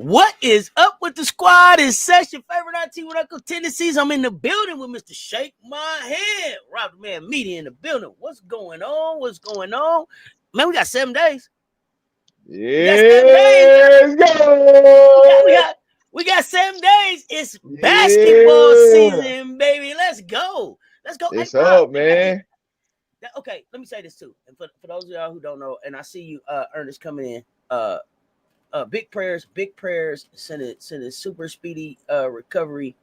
What is up with the squad? It's Cess, your favorite IT with Uncle Tendencies. I'm in the building with Mr. Shake My Head. RobDaManMedia in the building. What's going on? What's going on? Man, we got 7 days. Let's go. We got 7 days. It's basketball season, baby. Let's go. It's hey, Rob, up, man. Okay, let me say this too. And for those of y'all who don't know, and I see you, Ernest, coming in. Big prayers, sending super speedy recovery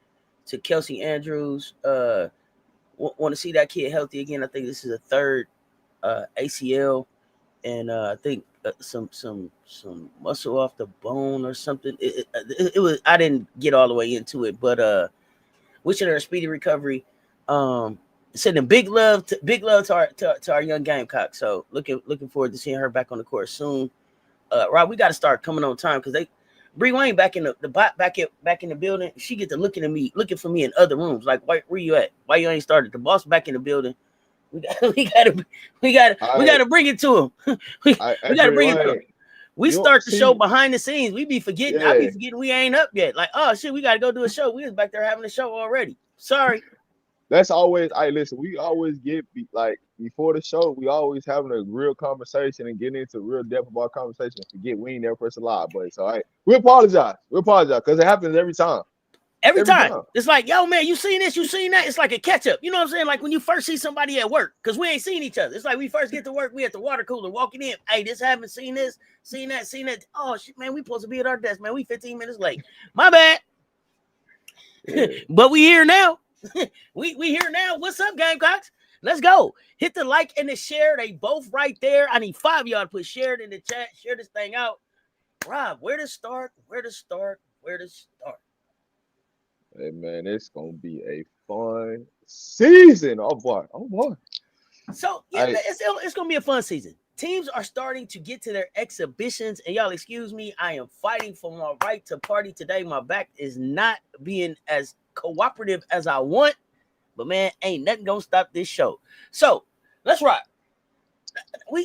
to Kelsey Andrews. Want to see that kid healthy again. I think this is a third ACL, and I think some muscle off the bone or something. It was, I didn't get all the way into it, but wishing her a speedy recovery. Sending big love to our young Gamecock. So looking forward to seeing her back on the court soon. Rob, we got to start coming on time because Bree Wayne back in back in the building. She get to looking for me in other rooms. Like, where you at? Why you ain't started? The boss back in the building. We got to bring it to him. we got to bring it to him. We start the show behind the scenes. We be forgetting. I be forgetting we ain't up yet. Like, oh shit, we got to go do a show. We was back there having a show already. Sorry. That's always. Listen. We always get like before the show. We always having a real conversation and getting into real depth about conversation. Forget we ain't never press a lot, but so we apologize. We apologize because it happens every time. Every time. It's like, yo, man, you seen this? You seen that? It's like a catch up. You know what I'm saying? Like when you first see somebody at work, because we ain't seen each other. It's like we first get to work, we at the water cooler walking in. Hey, this happened, seen this, seen that. Oh, shit, man, we supposed to be at our desk, man. We 15 minutes late. My bad. Yeah. But we here now. we here now. What's up, Gamecocks? Let's go. Hit the like and the share. They both right there. I need 5 of y'all to put share it in the chat. Share this thing out. Rob, where to start? Hey man, it's gonna be a fun season. Oh boy. So yeah, man, it's gonna be a fun season. Teams are starting to get to their exhibitions, and y'all excuse me, I am fighting for my right to party today. My back is not being as cooperative as I want, but man, ain't nothing gonna stop this show. So let's rock.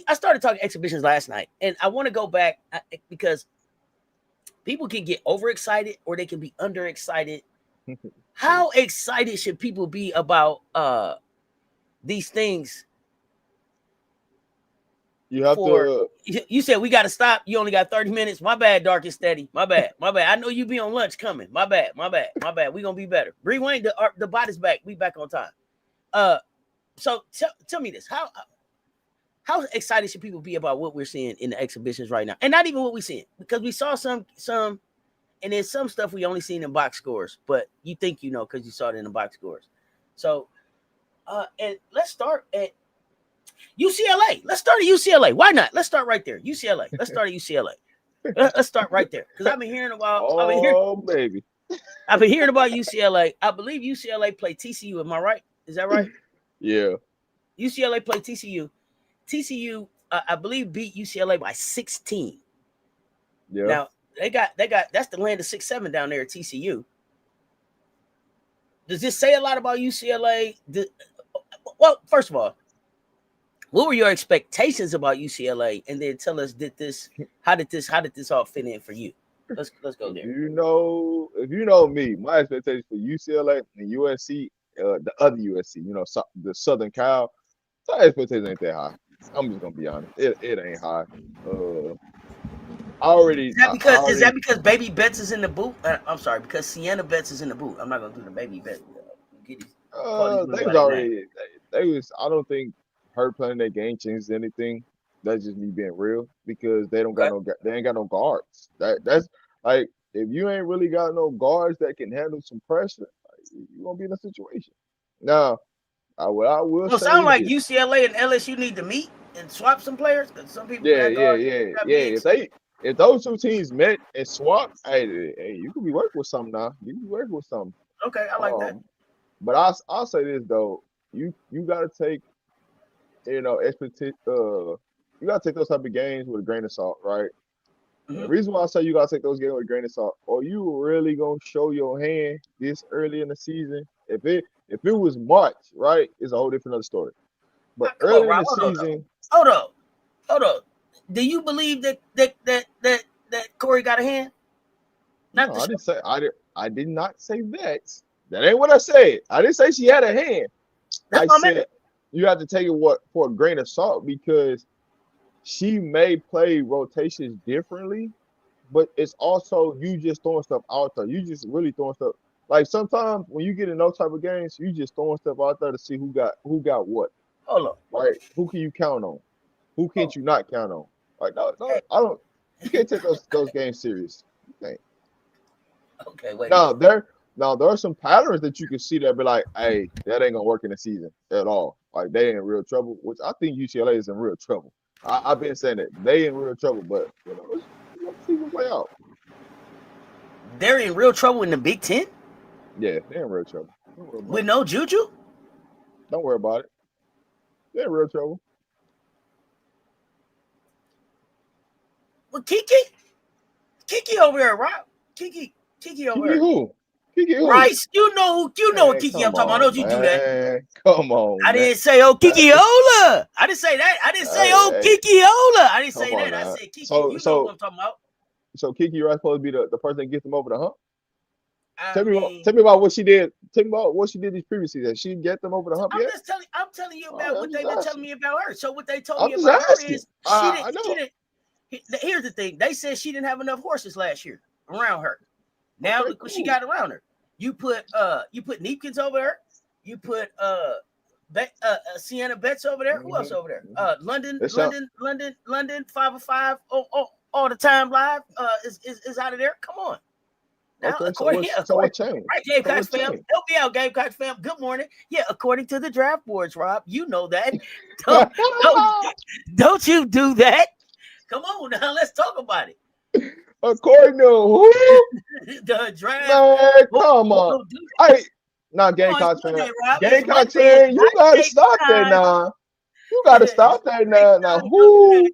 I started talking exhibitions last night, and I want to go back because people can get overexcited or they can be underexcited. How excited should people be about these things? You said we got to stop. You only got 30 minutes. My bad, Dark and Steady. My bad. I know you be on lunch coming. My bad. We gonna be better. Bree Wayne, the bot is back. We back on time. So tell me this: how excited should people be about what we're seeing in the exhibitions right now, and not even what we're seeing, because we saw some, and there's some stuff we only seen in box scores, but you think you know because you saw it in the box scores. So, and let's start at UCLA. Let's start at UCLA. Why not? Let's start right there. UCLA. Let's start at UCLA. Let's start right there because I've been hearing about. Baby. I've been hearing about UCLA. I believe UCLA played TCU. Am I right? Is that right? Yeah. UCLA played TCU. TCU, I believe, beat UCLA by 16. Yeah. Now they got. That's the land of 6-7 down there at TCU. Does this say a lot about UCLA? Well, first of all, what were your expectations about UCLA? And then tell us, how did this all fit in for you? Let's go there. If you know me, my expectations for UCLA and USC, the other USC, the Southern Cal, my expectations ain't that high. I'm just gonna be honest. It ain't high. Is that because Baby Betts is in the boot? I'm sorry, because Sienna Betts is in the boot. I'm not gonna do the Baby Betts. I don't think her playing that game changes anything. That's just me being real because they ain't got no guards. That's like if you ain't really got no guards that can handle some pressure, you gonna be in a situation. Now, I will say sound like UCLA and LSU need to meet and swap some players because some people. Yeah. If those two teams met and swapped, hey, you could be working with something now. You can be working with something. Okay, I like that. But I'll say this though, you gotta take, you gotta take those type of games with a grain of salt, right? Mm-hmm. The reason why I say you gotta take those games with a grain of salt, are you really gonna show your hand this early in the season? If it was March, right, it's a whole different other story. But early in the season, hold up. Do you believe that Corey got a hand? Not No, the I show. didn't say I did not say that. That ain't what I said. I didn't say she had a hand. That's I what I meant. said you have to take it what for a grain of salt because she may play rotations differently, but it's also you just throwing stuff out there. You just really throwing stuff. Like sometimes when you get in those type of games, you just throwing stuff out there to see who got what. Hold on. Right? Who can you count on? Who Hold can't you not count on? Like no, on. I don't. You can't take those games serious. You can't. Okay, wait a Now minute. there are some patterns that you can see that be like, hey, that ain't gonna work in the season at all. Like they in real trouble, which I think UCLA is in real trouble. I've been saying that they in real trouble, but let's let the season play out. They're in real trouble in the Big Ten Yeah, they're in real trouble. Don't worry about with it. no Juju. Don't worry about it. They're in real trouble. Well, Kiki over there, Rob. Kiki over Kiki there. who? Kiki who? Rice, you know what Man, Kiki I'm come talking about. I know on, you do that. man. Come I on, man. didn't say That, Kiki Ola. I didn't say that. I didn't say hey, Kiki Ola. I didn't come say on that. I now. said Kiki. So You know who so I'm talking about. so Kiki Rice supposed to be the person that gets them over the hump. I mean, Tell me about what she did. Tell me about what she did these previous seasons. She get them over the hump yet? I'm telling you All about right, I'm what just they've been telling asking. me about her. So what they told I'm me just about her asking. is she I know. didn't. Here's the thing. They said she didn't have enough horses last year around her. Now Okay, look what she cool. got around her. You put Neepkins over there. You put Sienna Betts over there. Who else over there? Mm-hmm. London, It sound London, London, London, 505 all the time live. Is out of there. Come on. Now, okay. according What changed? right, So Gamecocks what fam, changed? help me out, Gamecocks fam. Good morning. Yeah, according to the draft boards, Rob, you know that. Don't don't don't you do that? Come on now, let's talk about it. According to who? The draft. Man, Who come on. do that? Hey, now Come on, it's Gamecocks fan. Monday, Rob. It's Gamecocks Monday. It's fan, you hot gotta take stop that time. now. You gotta stop that Next now. Now time, don't do that.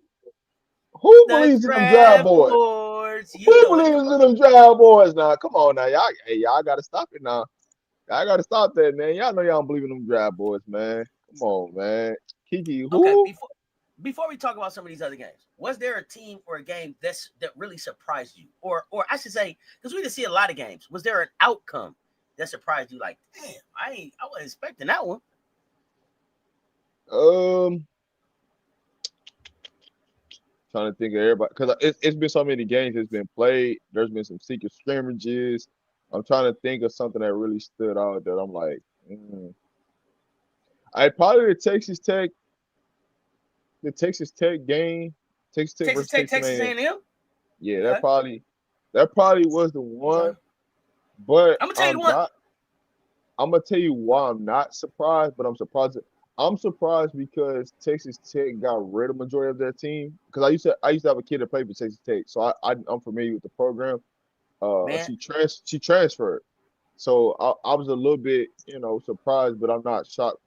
who The believes in them draft draft boys? boards. You Who know it. believes in them draft boys now? Come on now, y'all gotta stop it now. Y'all gotta stop that, man. Y'all know y'all don't believe in them draft boys, man. Come on, man. Kiki, Okay, who? before we talk about some of these other games, was there a team or a game that really surprised you, or I should say, because we didn't see a lot of games, was there an outcome that surprised you? Like, damn, I wasn't expecting that one. Um, trying to think of everybody because it's been so many games that's been played. There's been some secret scrimmages. I'm trying to think of something that really stood out that I'm like, I probably the Texas Tech game, Texas Tech Texas versus Tech, Texas Texas A&M. A&M. Yeah, Okay, that probably was the okay. one. But I'm gonna tell you the one. I'm gonna tell you why I'm not surprised, but I'm surprised. I'm surprised because Texas Tech got rid of majority of their team. Because I used to have a kid that played for Texas Tech, so I'm familiar with the program. Man, She transferred, so I was a little bit surprised, but I'm not shocked.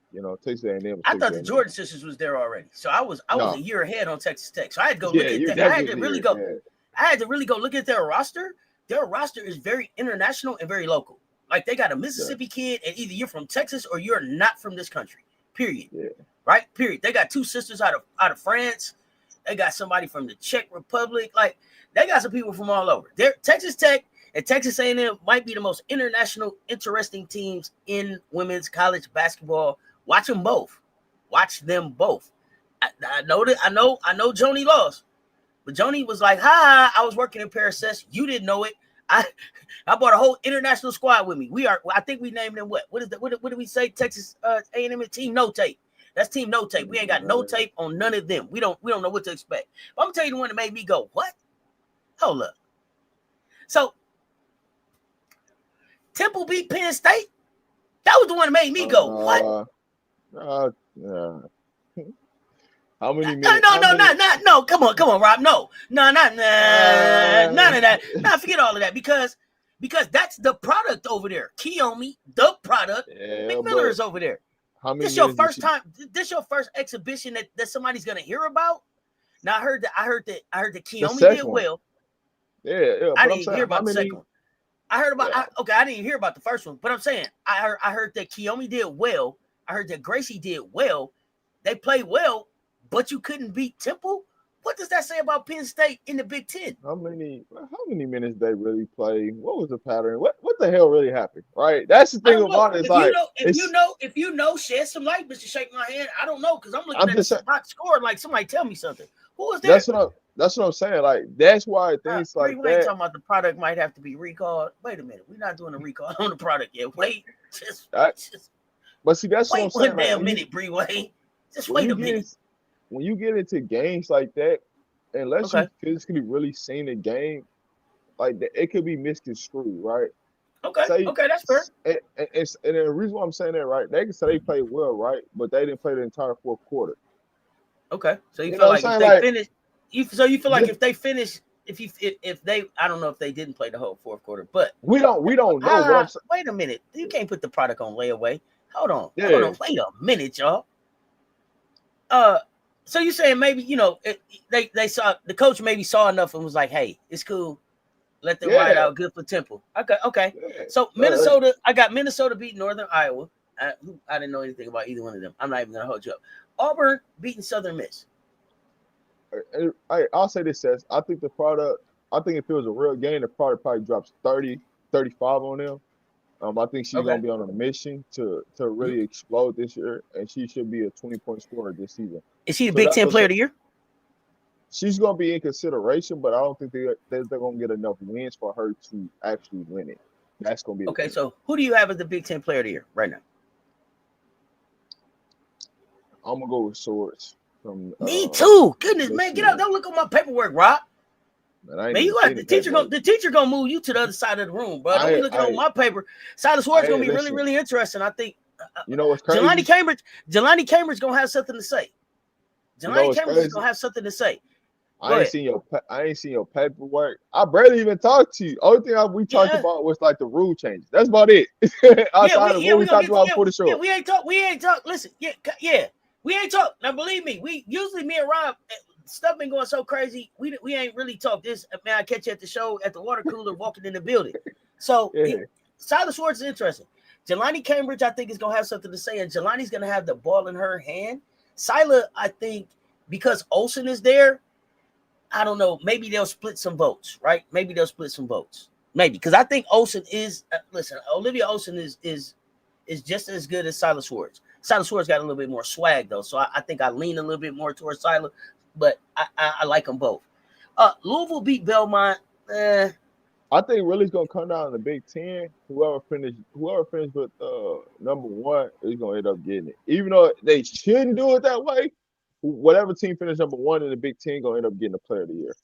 Texas A&M was I Texas thought the A&M. Jordan sisters was there already, so I was a No, year ahead on Texas Tech. So I had to go yeah, look at you that. I had to definitely really are. go. Yeah, I had to really go look at their roster. Their roster is very international and very local. Like they got a yeah, Mississippi kid, and either you're from Texas or you're not from this country. Period. yeah. Right? Period. They got two sisters out of France. They got somebody from the Czech Republic. Like they got some people from all over. They're Texas Tech and Texas A&M might be the most international, interesting teams in women's college basketball. Watch them both. Watch them both. I know that. I know Joni lost. But Joni was like, "Hi, I was working in Paris. Cess. You didn't know it. I brought a whole international squad with me. We are. I think we named them what? What is that? What did we say? Texas A&M team no tape. That's team no tape. We ain't got no tape on none of them. We don't know what to expect. But I'm gonna tell you the one that made me go, what? Hold up. So Temple beat Penn State. That was the one that made me go, what? Yeah. How many No, minutes? How many? no. Come on, Rob. No, none of that. Nah, forget all of that because that's the product over there. Kiyomi, the product. Yeah, McMillan but is over there. how many This your minutes did first she? time. This your first exhibition that somebody's gonna hear about. Now I heard that The Kiyomi did second one. well. Yeah, I but didn't I'm even hear saying how about the many? second one. I heard about Yeah, I didn't even hear about the first one, but I'm saying I heard that Kiyomi did well. I heard that Gracie did well. They played well, but you couldn't beat Temple. What does that say about Penn State in the Big Ten? How many minutes they really play? What was the pattern? What the hell really happened? Right? That's the I thing don't know. about it. It's like If you know, shed some light, Mr. Shake My Hand. I don't know because I'm looking I'm at just the box score like somebody tell me something. Who was there? that's what I'm saying. Like that's why things Bree, like we ain't that. talking about the product might have to be recalled. Wait a minute, we're not doing a recall on the product yet. Wait, just But see, that's what I'm wait saying. one Like damn minute, Bree. Wait, just when wait you a get minute. when you get into games like that, unless you Okay, physically really seen the game, like that, it could be misconstrued, right? okay, Say, okay. That's fair. and the reason why I'm saying that, right? They can say they played well, right? But they didn't play the entire fourth quarter. Okay, so you You know feel what I'm like if saying? they Like, finish, you feel like just, if they finish, if they, I don't know if they didn't play the whole fourth quarter, but we don't know. But I'm saying, wait a minute, you can't put the product on layaway. Hold yeah, on, wait a minute, y'all. So you saying maybe they saw the coach maybe saw enough and was like, hey, it's cool, let them ride yeah, out, good for Temple. Okay. yeah. So Minnesota, I got Minnesota beat Northern Iowa. I didn't know anything about either one of them. I'm not even gonna hold you up. Auburn beating Southern Miss. I'll say this, Cess. I think the product. I think if it was a real game, the product probably drops 30, 35 on them. I think she's Okay. gonna be on a mission to Mhm. really explode this year, and she should be a 20-point scorer this season. Is she the So Big that's Ten what I'm Player saying. of the Year? She's gonna be in consideration, but I don't think they're gonna get enough wins for her to actually win it. That's gonna be the Okay, thing. so who do you have as the Big Ten Player of the Year right now? I'm gonna go with Swords from Me too. Goodness, man, get out! Michigan. Don't look at my paperwork, Rob. Man, I ain't Man, even you got seen the the teacher paperwork. gonna move you to the other side of the room, bro. Don't be looking on my paper. Silas Ward's gonna be really, Listen. really interesting. I think You know what's Jelani crazy? Cambridge gonna have something to say. You know Jelani what's Cambridge is crazy? gonna have something to say. Go I ain't ahead. seen your paperwork. I barely even talked to you. Only thing we talked Yeah, about was like the rule changes. That's about it. Outside of what we we gonna talked get to, about before the show. we ain't talk. Listen, we ain't talk. Now believe me, we usually me and Rob stuff been going so crazy. We ain't really talk this. Man, I catch you at the show at the water cooler walking in the building. So Yeah. Silas Schwartz is interesting. Jelani Cambridge, I think, is gonna have something to say, and Jelani's gonna have the ball in her hand. Sila, I think, because Olsen is there, I don't know. Maybe they'll split some votes, right? Maybe they'll split some votes. Maybe because I think Olsen is. Listen, Olivia Olsen is just as good as Silas Schwartz. Silas Schwartz got a little bit more swag though, so I think I lean a little bit more towards Silas, but I like them both. Louisville beat Belmont. I think really it's gonna come down to the Big Ten. Whoever finished with number one is gonna end up getting it. Even though they shouldn't do it that way, whatever team finished number one in the Big Ten gonna end up getting the player of the year.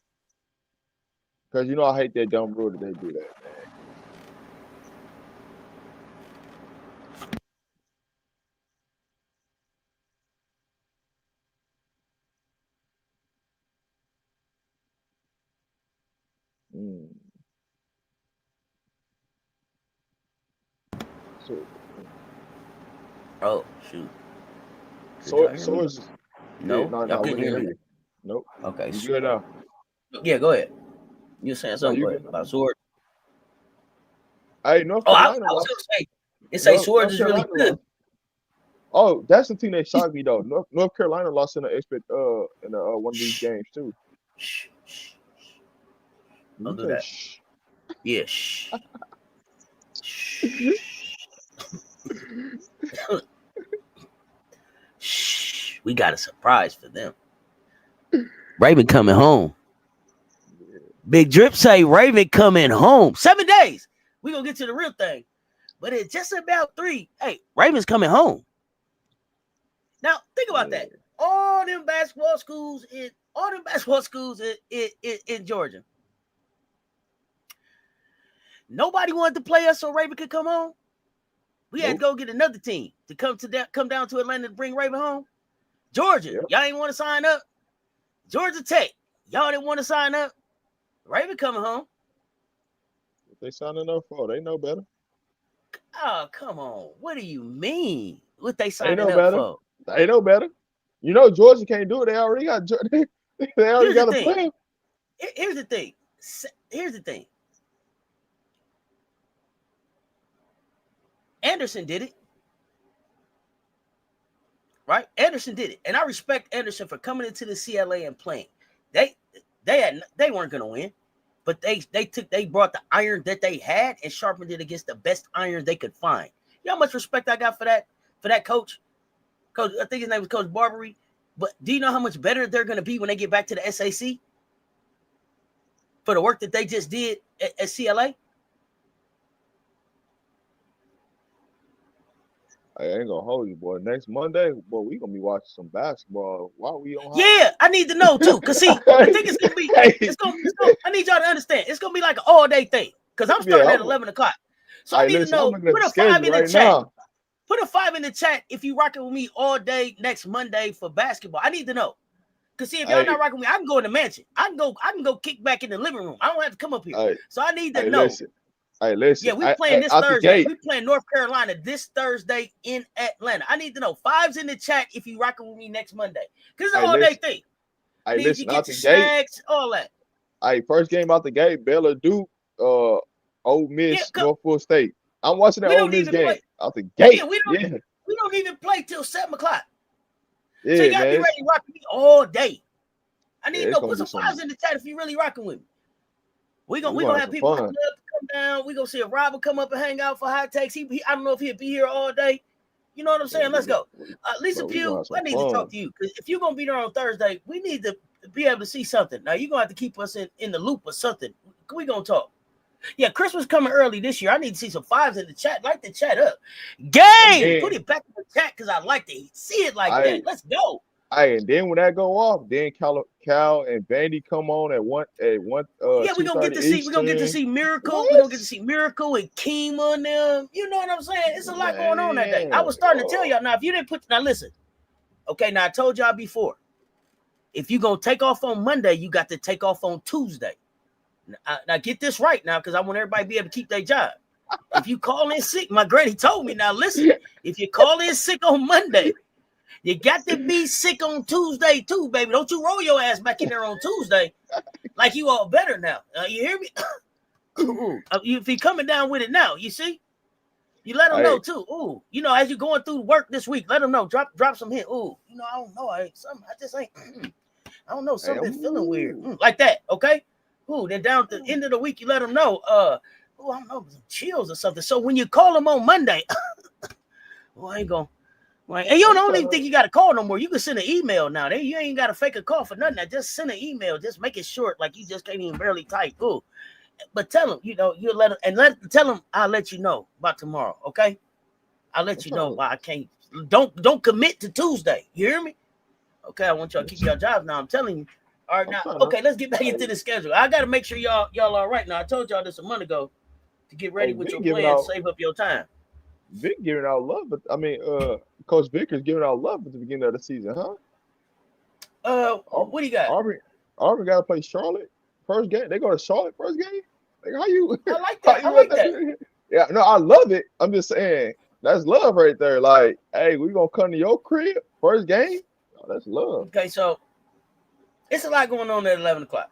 Because I hate that dumb rule that they do that, man. Mm. So Oh shoot! Could so y'all hear so me? is yeah, No, no, y'all no, we couldn't didn't hear hear me. you. Nope. Okay, You good now. yeah, go ahead. You saying No, something? you Go good ahead now. about Sword. Hey, North Oh, I Carolina was lost. gonna say it say Swords North is really Carolina good. lost. Oh, that's the team that shocked me though. North Carolina lost in one of these Shh, games too. shh, shh. You Don't do say that. shh. Yeah, shh, shh, shh. We got a surprise for them. Raven coming home. Big Drip say Raven coming home. 7 days. We gonna get to the real thing, but it's just about 3. Hey, Raven's coming home. Now think about Yeah. that. All them basketball schools in Georgia. Nobody wanted to play us so Raven could come home. We had to Nope. go get another team to come down to Atlanta to bring Raven home. Georgia, Yep. y'all ain't want to sign up. Georgia Tech, y'all didn't want to sign up. Raven coming home. What they signing up for? They know better. Oh, come on. What do you mean? What they They signing know up better. for? They know better. Georgia can't do it. They already got. They already Here's the got a thing. plan. Here's the thing. Here's the thing. Anderson did it. Right? Anderson did it. And I respect Anderson for coming into the CLA and playing. They weren't gonna win, but they brought the iron that they had and sharpened it against the best iron they could find. You know how much respect I got for that coach? Coach, I think his name was Coach Barbary. But do you know how much better they're gonna be when they get back to the SAC for the work that they just did at CLA? I ain't gonna hold you, boy. Next Monday, boy, we gonna be watching some basketball. Why we on? Yeah, I need to know too. Cause see, I think it's gonna be. It's gonna. I need y'all to understand. It's gonna be like an all day thing. Cause I'm starting at 11 o'clock. So I need to know. Put a 5 in the chat. Put a 5 in the chat if you rocking with me all day next Monday for basketball. I need to know. Cause see, if y'all not rocking with me, I can go in the mansion. I can go kick back in the living room. I don't have to come up here. So I need to know. Listen. Yeah, we playing this Thursday. We playing North Carolina this Thursday in Atlanta. I need to know 5s in the chat if you rocking with me next Monday. Cause it's an all day thing. I need you to get your snacks, all that. First game out the gate, Baylor Duke, Ole Miss, Norfolk State. I'm watching that Ole Miss game out the gate. Yeah, we don't even play till 7 o'clock. Yeah, so you gotta be ready to rock with me all day. I need to know, put some 5s in the chat if you really rocking with me. We gonna have people come down. We gonna see if Rob will come up and hang out for hot takes. I don't know if he'll be here all day. You know what I'm saying? Let's go. Lisa Pugh, I need to talk to you because if you're gonna be there on Thursday, we need to be able to see something. Now you're gonna have to keep us in the loop or something. We gonna talk. Yeah, Christmas coming early this year. I need to see some 5s in the chat. Light the chat up. Game! Put it back in the chat because I like to see it like that. Let's go. And then when that go off, then Cal and Vandy come on at one. Yeah, we're gonna get to see Miracle. We're gonna get to see Miracle and Keem on them. You know what I'm saying? It's a lot going on that day. I was starting to tell y'all now. If you didn't listen. Okay, now I told y'all before. If you're gonna take off on Monday, you got to take off on Tuesday. Now get this right now, because I want everybody to be able to keep their job. If you call in sick, my granny told me. Now listen, if you call in sick on Monday. You got to be sick on Tuesday too, baby. Don't you roll your ass back in there on Tuesday like you all better now. You hear me? If you're coming down with it now, you see? You let them know too. Ooh, as you're going through work this week, let them know. Drop some hint. Ooh, I don't know. I just ain't. I don't know. Something feeling weird. Like that, okay? Ooh, then down at the end of the week, you let them know. I don't know, some chills or something. So when you call them on Monday, I ain't gonna. Right. And you don't even think you got to call no more. You can send an email now. You ain't got to fake a call for nothing. Just send an email. Just make it short, like you just can't even barely type. Ooh. But tell them, you'll let them tell them I'll let you know about tomorrow. Okay, I'll let you know why I can't. Don't commit to Tuesday. You hear me? Okay, I want y'all to keep your jobs now. I'm telling you. All right, now. Okay, let's get back into the schedule. I got to make sure y'all all right. Now I told y'all this a month ago to get ready with your plan, save up your time. Vic giving out love, but Coach Vickers giving out love at the beginning of the season, huh? What do you got? Auburn got to play Charlotte first game. They go to Charlotte first game. Like how you? I like that. I like that. Yeah, no, I love it. I'm just saying that's love right there. Like, hey, we gonna come to your crib first game. Oh, that's love. Okay, so it's a lot going on at 11 o'clock.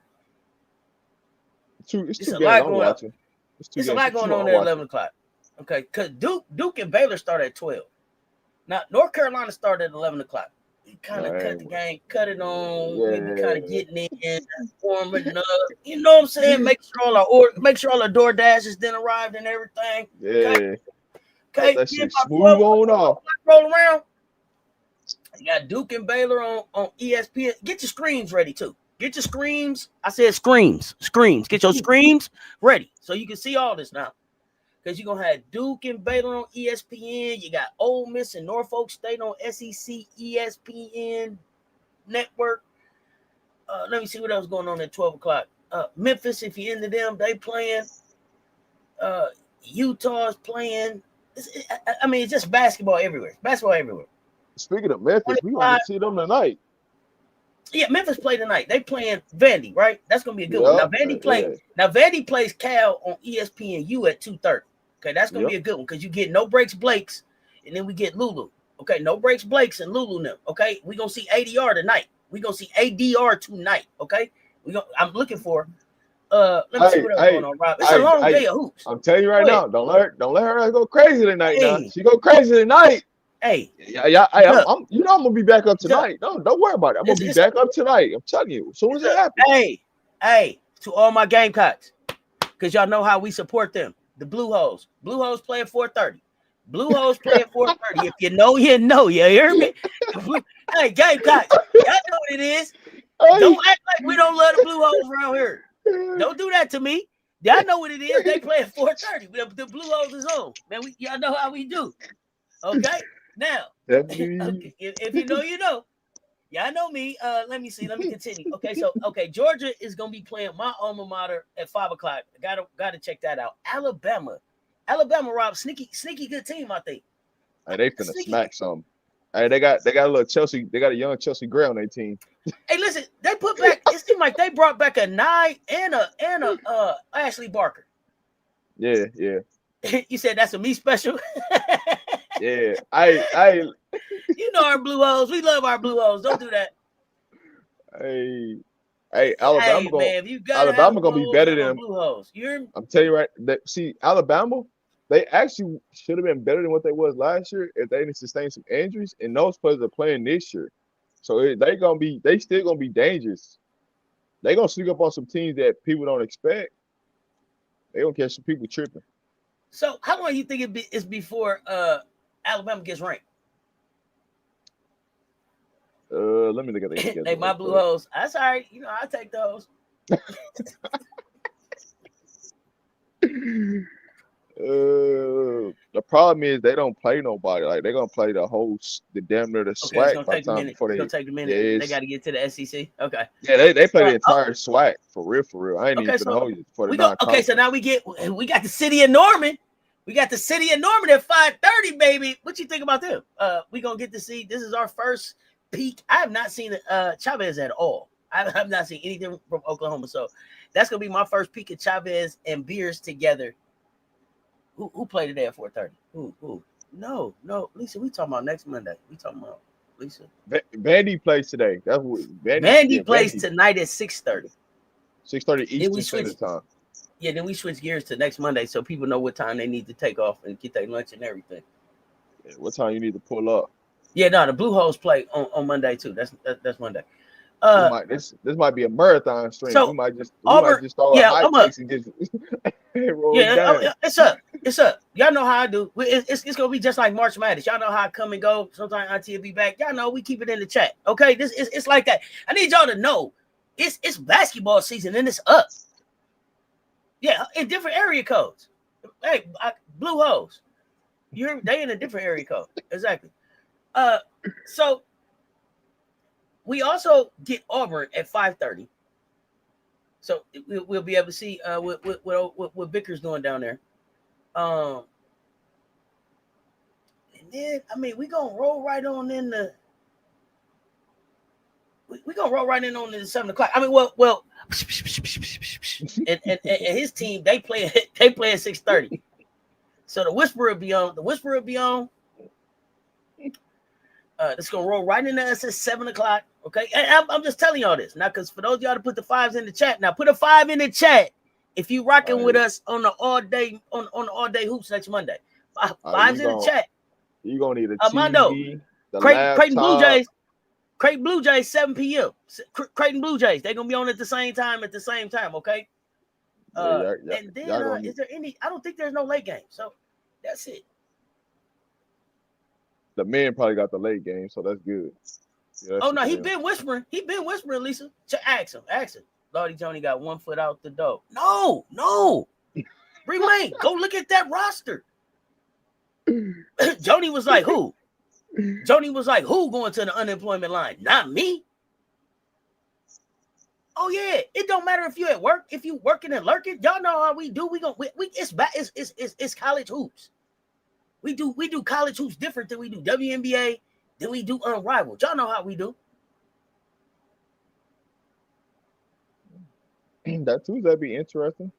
It's two games I'm watching. It's a lot going on at 11 o'clock. Okay, because Duke and Baylor start at 12. Now, North Carolina started at 11 o'clock. We kind of cut the game, cut it on. We kind of getting in, warming up. You know what I'm saying? Make sure all our DoorDashes then arrived and everything. Yeah. Okay. That shit smooth on off. Roll around. You got Duke and Baylor on ESPN. Get your screens ready, too. Get your screens. I said screens. Get your screens ready so you can see all this now. Because you're going to have Duke and Baylor on ESPN. You got Ole Miss and Norfolk State on SEC ESPN network. Let me see what else going on at 12 o'clock. Memphis, if you're into them, they playing. Utah's playing. It's just basketball everywhere. Speaking of Memphis, we want to see them tonight. Yeah, Memphis play tonight. They playing Vandy, right? That's going to be a good one. Now, Vandy plays Cal on ESPNU at 2:30. Okay, that's going to be a good one because you get No Breaks Blakes, and then we get Lulu. Okay, No Breaks Blakes and Lulu now. Okay, we're going to see ADR tonight. We're going to see ADR tonight. Okay, I'm looking for let me see what else going on, Rob. It's a long day of hoops. I'm telling you right now, don't let her go crazy tonight. Now she go crazy tonight. Hey, Yeah. look, I'm gonna be back up tonight. Don't worry about it. I'm gonna be back up tonight. I'm telling you, as soon as it happens. Hey, to all my Gamecocks, because y'all know how we support them. The Blue Hose play at 4:30. Blue Hose play at 4:30. If you know, you know. You hear me? Hey, Gamecocks, y'all know what it is. Don't act like we don't love the Blue Hose around here. Don't do that to me. Y'all know what it is. They play at 4:30. The Blue Hose is on. Man, y'all know how we do. Okay? Now, okay, if you know, you know. Y'all know me. Let me see. Let me continue. Okay, so Georgia is gonna be playing my alma mater at 5:00. Gotta check that out. Alabama, Rob, sneaky good team, I think. Hey, they finna smack some. Hey, they got a little Chelsea. They got a young Chelsea Gray on their team. Hey, listen, they put back. It seemed like they brought back a Nye and a Ashley Barker. Yeah. You said that's a me special. Yeah, You know our Blue Hose. We love our Blue Hose. Don't do that. Hey, Alabama gonna be better than them. Blue Hose. I'm telling you right. See, Alabama, they actually should have been better than what they was last year if they didn't sustain some injuries. And those players are playing this year, so they still gonna be dangerous. They gonna sneak up on some teams that people don't expect. They gonna catch some people tripping. So, how long do you think it's before Alabama gets ranked? Let me look at the schedule. Hey, my Blue Hose. That's all right. You know, I take those. The problem is they don't play nobody. Like they're gonna play the damn near the SWAC it's by the time before it's gonna take a minute. Yeah, they got to get to the SEC. Okay. Yeah, they play the entire SWAC for real. I ain't even gonna hold you for the Okay, so now we got the city of Norman. We got the city of Norman at 5:30, baby. What you think about them? We gonna get to see. This is our first peak. I have not seen Chavez at all. I have not seen anything from Oklahoma. So that's gonna be my first peek at Chavez and Beers together. Who played today at 4:30? Who? No, Lisa. We talking about next Monday. We talking about Lisa. Vandy plays today. That's what Vandy plays tonight at 6:30. 6:30 Eastern Standard Time. Yeah, then we switch gears to next Monday so people know what time they need to take off and get their lunch and everything. Yeah, what time you need to pull up? Yeah, no, the Blue Hose play on Monday too. That's Monday. This might be a marathon stream. So we might just start with high takes and just roll down. It's up. Y'all know how I do. It's gonna be just like March Madness. Y'all know how I come and go. Sometimes Auntie will be back. Y'all know we keep it in the chat. Okay, it's like that. I need y'all to know it's basketball season and it's up. Yeah, in different area codes. Hey, Blue Hose. They in a different area code. Exactly. So we also get Auburn at 5:30. So we'll be able to see what Vickers doing down there. And then we gonna roll right on in the. We gonna roll right in on the 7:00. Well, and his team they play at 6:30. So the Whisper will be on. It's gonna roll right into us at 7:00. Okay, and I'm just telling y'all this now because for those of y'all to put the 5s in the chat, now put a 5 in the chat if you rocking with us on the all day on the all day hoops next Monday. 5s in the chat. You gonna need a Armando, TV, the Creighton Blue laptop. Jays. Creighton Blue Jays 7 p.m. Creighton Blue Jays. They're gonna be on at the same time. Okay. And then is there any? I don't think there's no late game. So that's it. The men probably got the late game, so that's good. Yeah, that's he been whispering. Lisa. Ask him. Lordy Johnny got 1 foot out the door. No. Remain. Go look at that roster. Joni was like, who? Who going to the unemployment line? Not me. Oh yeah, it don't matter if you at work, if you working and lurking. Y'all know how we do. It's college hoops. We do college hoops different than we do WNBA, than we do Unrivaled. Y'all know how we do. That Tuesday be interesting.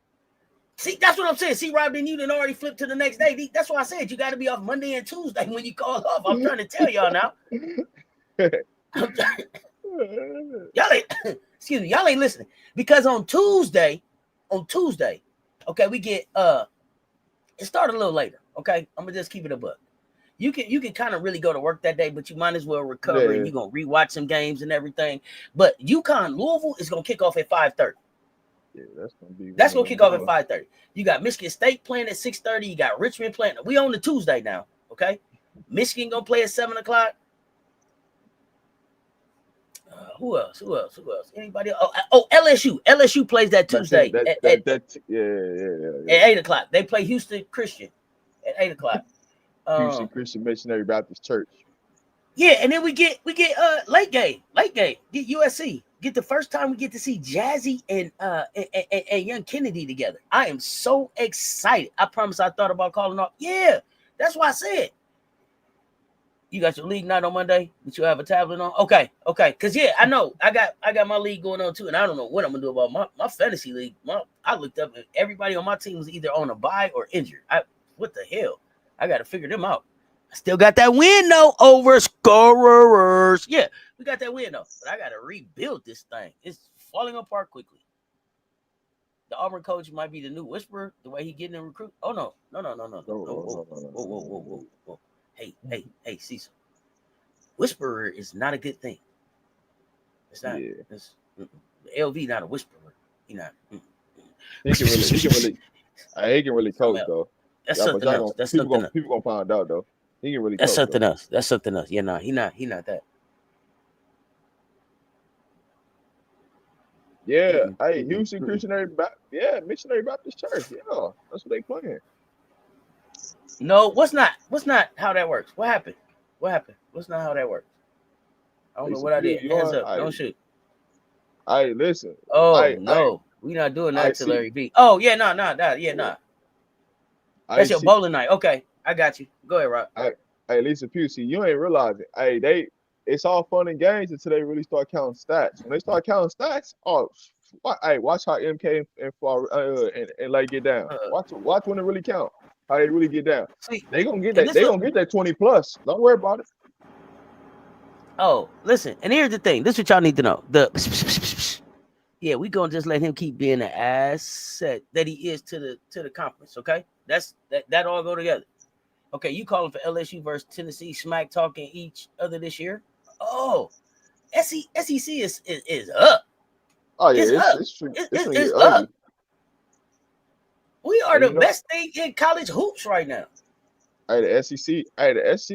See, that's what I'm saying. See, Rob, then you done already flipped to the next day. That's why I said you got to be off Monday and Tuesday when you call off. I'm trying to tell y'all now. Y'all ain't listening. Because on Tuesday, okay, we get it started a little later. Okay, I'm gonna just keep it a buck. you can kind of really go to work that day, but you might as well recover and you're gonna rewatch some games and everything. But UConn Louisville is gonna kick off at 5:30. Yeah, that's gonna kick off at 5:30. You got Michigan State playing at 6:30. You got Richmond playing. We on the Tuesday now, okay? Michigan gonna play at 7:00. Who else? Anybody else? Oh, LSU. LSU plays that Tuesday at 8:00. They play Houston Christian at 8:00. Houston Christian Missionary Baptist Church. Yeah, and then we get late game. Get USC. Get the first time we get to see Jazzy and Young Kennedy together. I am so excited. I promise I thought about calling off. Yeah, that's why I said. You got your league night on Monday, but you have a tablet on? Okay. Because, yeah, I know. I got my league going on, too, and I don't know what I'm going to do about my fantasy league. I looked up, and everybody on my team was either on a bye or injured. What the hell? I got to figure them out. I still got that win, though, over Scorers. Yeah, we got that win, though, but I got to rebuild this thing. It's falling apart quickly. The Auburn coach might be the new Whisperer, the way he getting in recruit. Oh, no. Whoa. Hey, Cecil. Whisperer is not a good thing. It's not. Yeah. LV not a whisperer. He not. He can really coach though. That's something else. People gonna find out though. He can really. That's something else. That's something else. Yeah, he not that. Yeah, hey, Houston Missionary Baptist Church. Yeah, that's what they playing. No, what's not how that works? What happened? What's not how that works? I don't know what I did. Hands up. Don't shoot. Hey, listen. Oh, no. We not doing that to Larry B. Oh, yeah, nah. That's your bowling night. Okay, I got you. Go ahead, Rob. Hey, Lisa Pusey, you ain't realizing. Hey, it's all fun and games until they really start counting stats. When they start counting stats, watch how MK and like get down. Watch when it really count. How they really get down. See, they gonna get that. They gonna get that 20 plus. Don't worry about it. Oh, listen, and here's the thing. This is what y'all need to know. Yeah, we gonna just let him keep being the asset that he is to the conference. Okay, that all go together. Okay, you calling for LSU versus Tennessee, smack talking each other this year? Oh, SEC is up. Oh yeah, it's up. We are the best thing in college hoops right now. Hey, the SEC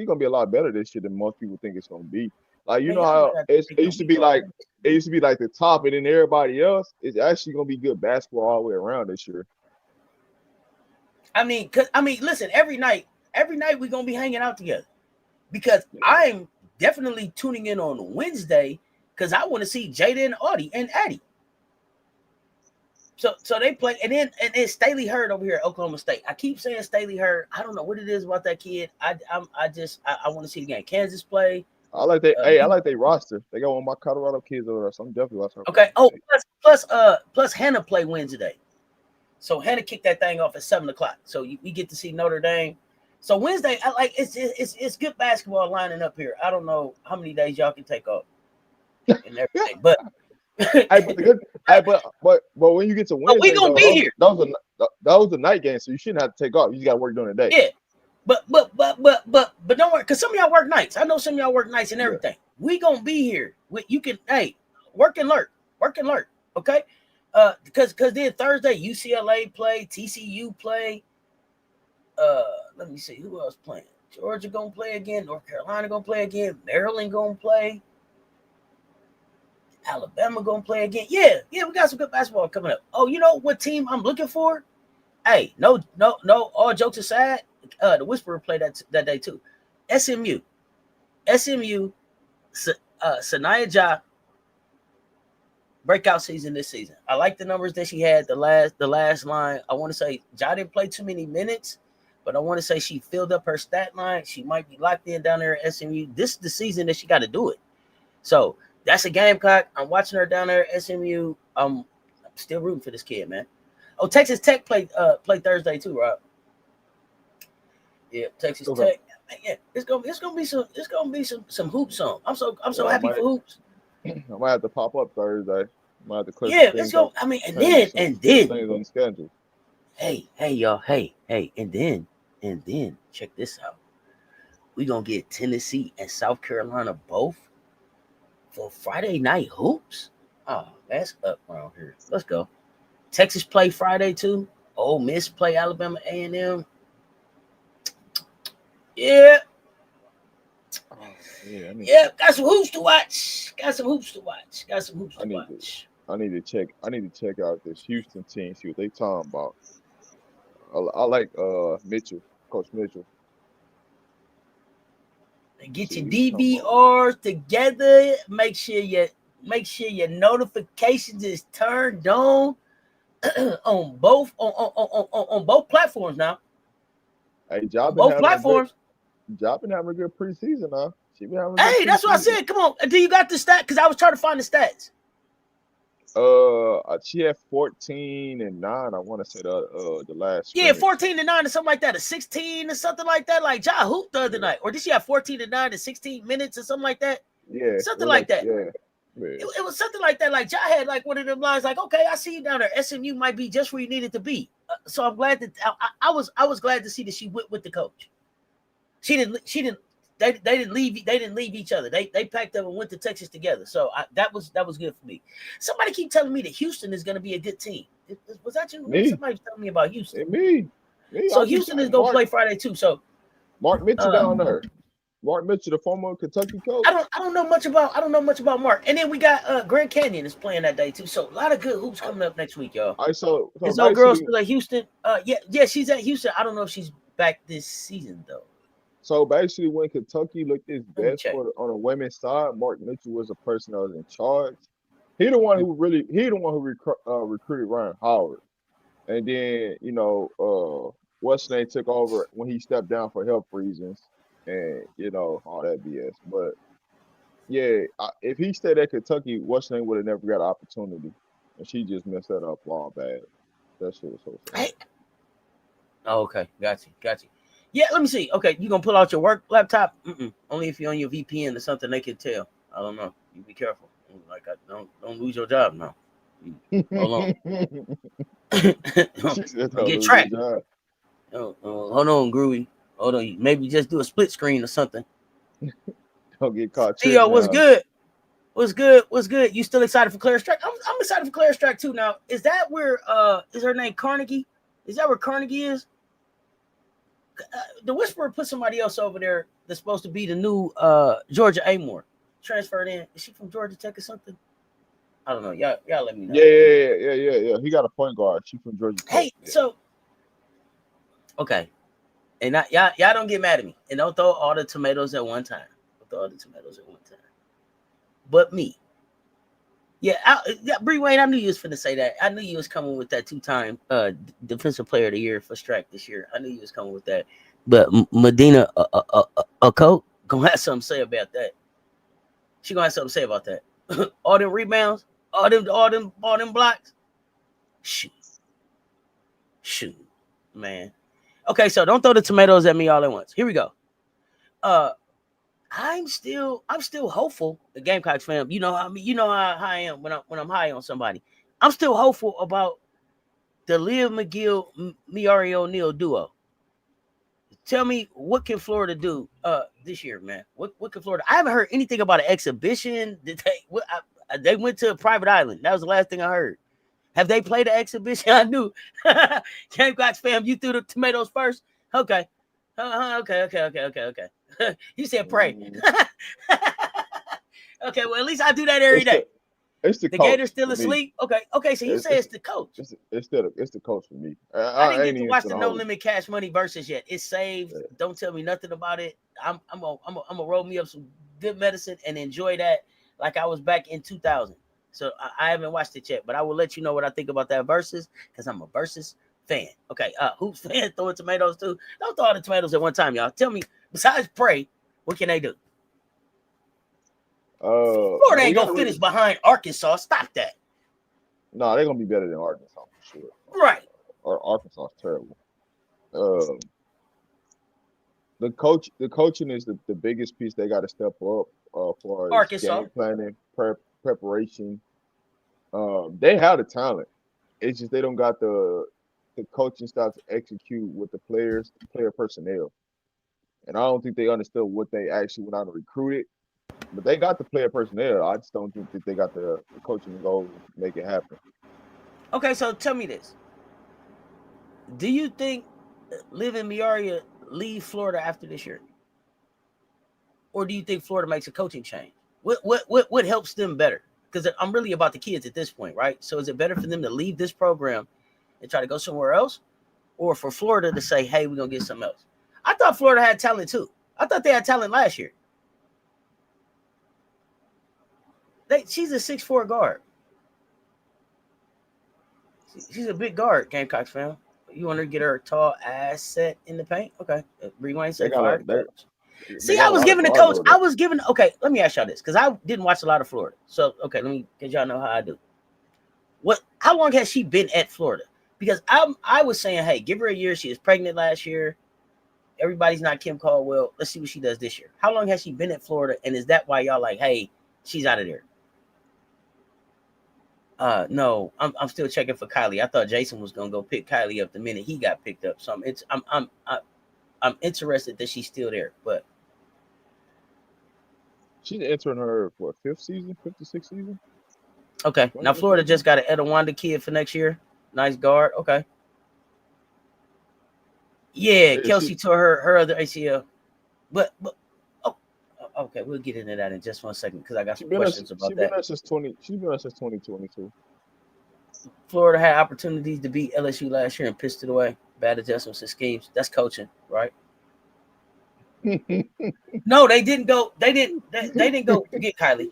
gonna be a lot better this year than most people think it's gonna be. Like you know how it used to be like the top, and then everybody else is actually gonna be good basketball all the way around this year. Listen, every night we're gonna be hanging out together because I'm definitely tuning in on Wednesday because I want to see Jada and Audie and Addie. So they play, and then Staley Hurd over here at Oklahoma State. I keep saying Staley Hurd. I don't know what it is about that kid. I want to see the game. Kansas play. I like that. I like their roster. They got one of my Colorado kids over there, so I'm definitely watching. Okay. Oh, plus Hannah play Wednesday. So Hannah kicked that thing off at 7:00. So we get to see Notre Dame. So Wednesday, it's good basketball lining up here. I don't know how many days y'all can take off and everything, but. But when you get to Wednesday, we gonna be here. That was a night game, so you shouldn't have to take off. You just got to work during the day. Yeah, but don't worry, because some of y'all work nights. I know some of y'all work nights and everything. Yeah. We gonna be here. You can work and learn. Okay, because then Thursday UCLA play, TCU play. Let me see who else playing. Georgia gonna play again. North Carolina gonna play again. Maryland gonna play. Alabama gonna play again. Yeah, we got some good basketball coming up. Oh, you know what team I'm looking for? Hey, no. All jokes aside, the Whisperer played that day too. SMU, Sanaya Ja breakout season this season. I like the numbers that she had. The last line. I want to say Ja didn't play too many minutes, but I want to say she filled up her stat line. She might be locked in down there at SMU. This is the season that she got to do it. So. That's a Gamecock. I'm watching her down there at SMU. I'm still rooting for this kid, man. Oh, Texas Tech played Thursday too, Rob. Yeah, Texas Tech. Yeah, it's gonna be some hoops on. I'm so happy for hoops. I might have to pop up Thursday. I might have to click. Yeah, let's go. I mean, and then things on the schedule. Hey, y'all. Hey, and then check this out. we gonna get Tennessee and South Carolina both for Friday night hoops. Oh, that's up around here. Let's go. Texas play Friday too. Ole Miss play Alabama A&M. Yeah, Yeah, yeah. Got some hoops to watch. Got some hoops to watch. I need to check. I need to check out this Houston team. See what they talking about. I like Mitchell, Coach Mitchell. Get See your what he talking about. DVRs together. Make sure your notifications is turned on on both platforms now. Hey, On both platforms. Job been having a good preseason now. She been having a good Hey, that's what I preseason. said. Come on. Do you got the stat? Because I was trying to find the stats. She had 14-9. I want to say the last Yeah, scrimmage. 14-9 or something like that, or 16 or something like that. Like Ja hooped the other night. Or did she have 14-9 in 16 minutes or something like that? Yeah, Something like that. yeah. It was something like that. Like Ja had like one of them lines, like, okay, I see you down there. SMU might be just where you needed to be. So I'm glad that I was glad to see that she went with the coach. She didn't. They didn't leave. They didn't leave each other. They packed up and went to Texas together. So that was good for me. Somebody keep telling me that Houston is going to be a good team. Was that you? Me. Somebody was telling me about Houston. Me. So Houston is going to play Friday too. So Mark Mitchell down there. Mark Mitchell, the former Kentucky coach. I don't know much about Mark. And then we got Grand Canyon is playing that day too. So a lot of good hoops coming up next week, y'all. So is old girl still at Houston? Yeah, she's at Houston. I don't know if she's back this season though. So basically, when Kentucky looked its best on the women's side, Mark Mitchell was the person that was in charge. He the one who recruited Ryan Howard, and then what's name took over when he stepped down for health reasons, and all that BS. But yeah, if he stayed at Kentucky, what's name would have never got an opportunity, and she just messed that up all bad. That shit was so sad. Hey. Oh, okay, got you. Yeah, let me see. Okay, you gonna pull out your work laptop? Only if you're on your VPN or something they can tell. I don't know. You be careful. Like, don't lose your job now. Hold on. Get tracked. Hold on, Groovy. Hold on. Maybe just do a split screen or something. Don't get caught. Theo, what's good? What's good? You still excited for Claire Strike? I'm excited for Claire Strike too. Now, is that where is her name Carnegie? Is that where Carnegie is? The Whisperer put somebody else over there that's supposed to be the new Georgia Amore transferred in. Is she from Georgia Tech or something? I don't know. Y'all let me know. Yeah. He got a point guard. She from Georgia Tech. Hey, so okay, and y'all don't get mad at me and don't throw all the tomatoes at one time. But me. Yeah, Bree Wayne, I knew you was finna say that. I knew you was coming with that 2-time defensive player of the year for Strack this year. I knew you was coming with that. But Medina Coat gonna have something to say about that. She gonna have something to say about that. All them rebounds, all them blocks. Shoot, man. Okay, so don't throw the tomatoes at me all at once. Here we go. I'm still hopeful. The Gamecocks fam, you know how I am when I'm high on somebody. I'm still hopeful about the Leah McGill Miari O'Neal duo. Tell me, what can Florida do this year, man? What can Florida? I haven't heard anything about an exhibition. They went to a private island. That was the last thing I heard. Have they played an exhibition? I knew. Gamecocks fam, you threw the tomatoes first. Okay. Okay. You said pray. Okay, well, at least I do that every day. It's the Gator's still asleep. Okay. So you say it's the coach. It's the coach for me. I didn't get to watch the No Limit Cash Money versus yet. It's saved. Yeah. Don't tell me nothing about it. I'm gonna roll me up some good medicine and enjoy that like I was back in 2000. So I haven't watched it yet, but I will let you know what I think about that versus because I'm a versus fan. Okay, Hoops fan throwing tomatoes too. Don't throw all the tomatoes at one time, y'all. Tell me, besides pray, what can they do? Florida ain't gonna finish behind Arkansas. Stop that. No, they're gonna be better than Arkansas for sure. Right. Or Arkansas is terrible. The coaching is the biggest piece they got to step up for Arkansas game planning, preparation. They have the talent. It's just they don't got the coaching staff to execute with the player personnel. and I don't think they understood what they actually went out and recruited. But they got the player personnel. I just don't think that they got the coaching to go make it happen. Okay, so tell me this: do you think Liv and Miaria leave Florida after this year, or do you think Florida makes a coaching change? What helps them better? Because I'm really about the kids at this point, right? So is it better for them to leave this program and try to go somewhere else, or for Florida to say, "Hey, we're gonna get something else"? I thought Florida had talent too. I thought they had talent last year. She's a 6'4" guard. She's a big guard, Gamecocks fan. You want her to get her tall ass set in the paint? Okay. Rewind say fire. They See, got I a was lot of giving the guards coach. over there. I was giving. Okay, let me ask y'all this because I didn't watch a lot of Florida. So okay, let me because y'all know how I do. How long has she been at Florida? Because I was saying, hey, give her a year. She was pregnant last year. Everybody's not Kim Caldwell. Let's see what she does this year. How long has she been at Florida? And is that why y'all like, hey, she's out of there? No, I'm still checking for Kylie. I thought Jason was gonna go pick Kylie up the minute he got picked up. So I'm interested that she's still there. But She's entering her fifth season, 56th season. okay, now Florida just got an Edawanda kid for next year. Nice guard. Okay. Yeah, Kelsey tore her other ACL, but oh, okay, we'll get into that in just 1 second because I got some questions about that. She's been there since 2022. Florida had opportunities to beat LSU last year and pissed it away. Bad adjustments and schemes. That's coaching, right? No, they didn't go. They didn't go get Kylie.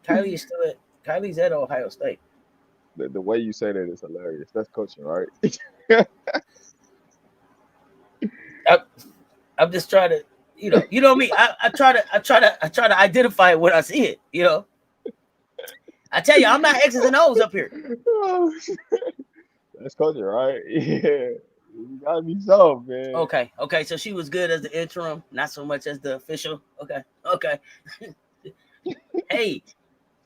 Kylie's at Ohio State. The way you say that is hilarious. That's coaching, right? I'm just trying to, you know me. I try to identify it when I see it. I tell you, I'm not X's and O's up here. That's coaching, right? Yeah, you gotta be soft, man. Okay. So she was good as the interim, not so much as the official. Okay. Hey,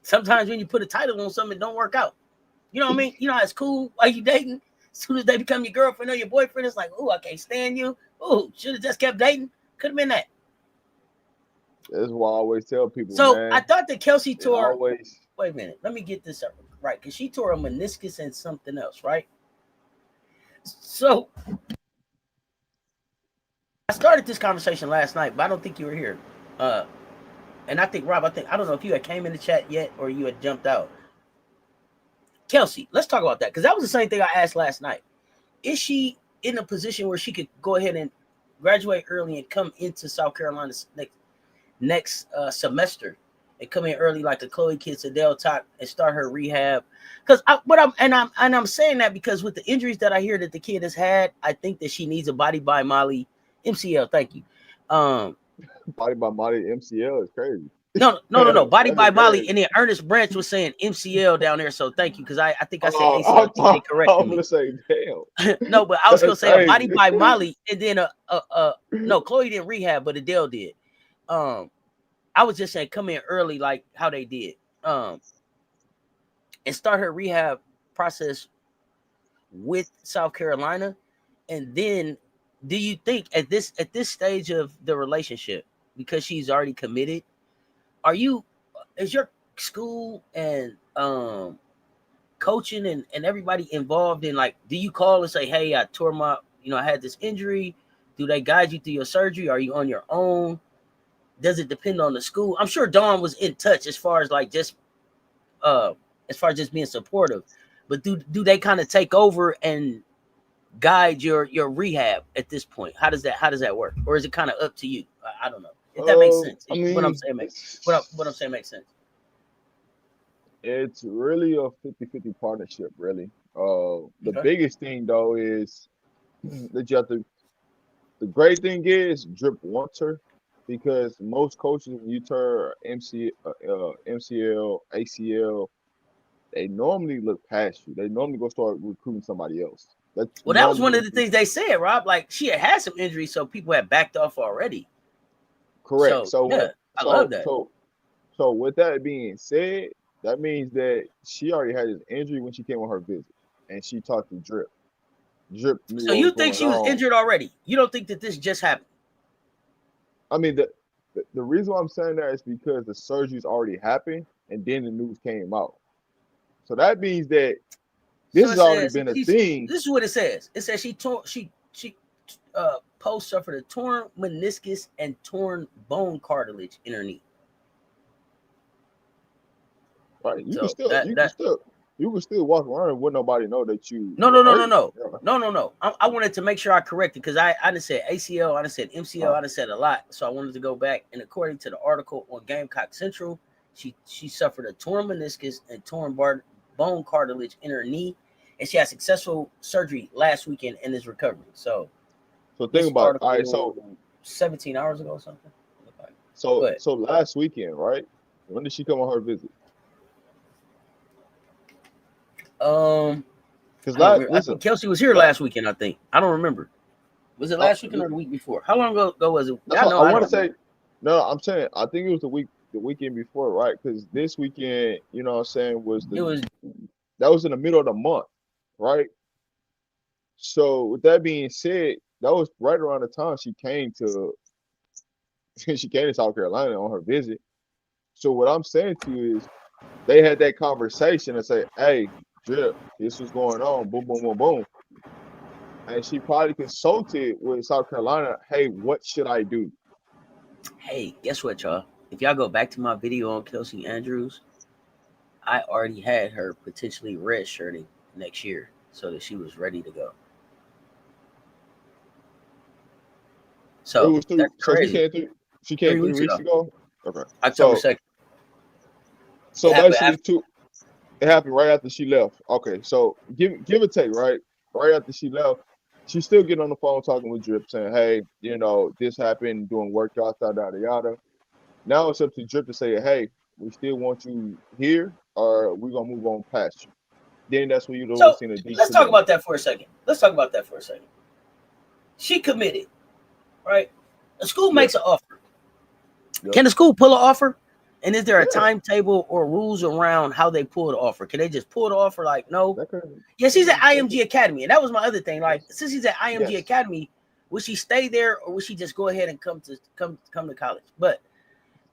sometimes when you put a title on something, it don't work out. You know what I mean? You know how it's cool while you dating. As soon as they become your girlfriend or your boyfriend, it's like, oh, I can't stand you. Oh, should have just kept dating. Could have been that. That's why I always tell people. So man, I thought that Kelsey tore. Always. Wait a minute. Let me get this up right, because she tore a meniscus and something else, right? So I started this conversation last night, but I don't think you were here. And I think Rob, I don't know if you had came in the chat yet or you had jumped out. Kelsey, let's talk about that because that was the same thing I asked last night. Is she in a position where she could go ahead and graduate early and come into South Carolina next semester and come in early like a Chloe Kitsadell type and start her rehab? Because I'm saying that because with the injuries that I hear that the kid has had, I think that she needs a body by Molly MCL. Thank you. Body by Molly MCL is crazy. No. Body by Molly, and then Ernest Branch was saying MCL down there. So thank you, because I think I said ACL. They corrected me. I'm gonna say damn. No, but I was gonna say a body by Molly, and then no, Chloe didn't rehab, but Adele did. I was just saying come in early, like how they did, and start her rehab process with South Carolina, and then do you think at this stage of the relationship, because she's already committed, is your school and coaching and everybody involved in, like, do you call and say, hey, I tore my, I had this injury? Do they guide you through your surgery? Are you on your own? Does it depend on the school? I'm sure Dawn was in touch as far as just being supportive, but do they kind of take over and guide your rehab at this point? How does that work? Or is it kind of up to you? I don't know. If that makes sense. What I'm saying makes sense. It's really a 50-50 partnership, really. The biggest thing though is that you have to. The great thing is Drip wants her, because most coaches, when you turn MCL, ACL, they normally look past you. They normally go start recruiting somebody else. That was one of the things they said, Rob. Like, she had some injuries, so people had backed off already. Correct. I love that. So with that being said, that means that she already had this injury when she came on her visit, and she talked to Drip. Drip knew. So you think she was injured already? You don't think that this just happened? I mean, the reason why I'm saying that is because the surgery's already happened, and then the news came out. So that means that this So has it already says been a thing. this is what it says. It says she post suffered a torn meniscus and torn bone cartilage in her knee. Right? You can So still, you can still walk around and would nobody know that you're hurt. no. I wanted to make sure I corrected because I done said ACL, I done said MCL, I done said a lot. So I wanted to go back, and according to the article on Gamecock Central, she suffered a torn meniscus and torn bone cartilage in her knee, and she had successful surgery last weekend and is recovering. So think this about it. All right, article 17 hours ago or something. So last weekend, right? When did she come on her visit? Because I think Kelsey was here last weekend. I think I don't remember. Was it last weekend or the week before? How long ago was it? I want to say. No, I'm saying I think it was the weekend before, right? Because this weekend, you know what I'm saying, that was in the middle of the month, right? So with that being said, that was right around the time she came to South Carolina on her visit. So what I'm saying to you is they had that conversation and say, hey, Drip, this was going on, boom, boom, boom, boom. And she probably consulted with South Carolina, hey, what should I do? Hey, guess what, y'all? If y'all go back to my video on Kelsey Andrews, I already had her potentially redshirting next year so that she was ready to go. So It was that's crazy. She came 3 weeks ago. Okay. October 2nd. So basically it happened right after she left. Okay, so give or take, right? Right after she left, she's still getting on the phone talking with Drip, saying, "Hey, you know, this happened, doing workouts, yada yada." Now it's up to Drip to say, "Hey, we still want you here, or we're gonna move on past you." Then that's when you don't see the deep. Let's talk about that for a second. She committed, right? The school makes an offer. Yep. Can the school pull an offer? And is there a timetable or rules around how they pull the offer? Can they just pull the offer like, no? Yeah, she's at IMG Academy. And that was my other thing. Like, since she's at IMG Academy, would she stay there or would she just go ahead and come to college? But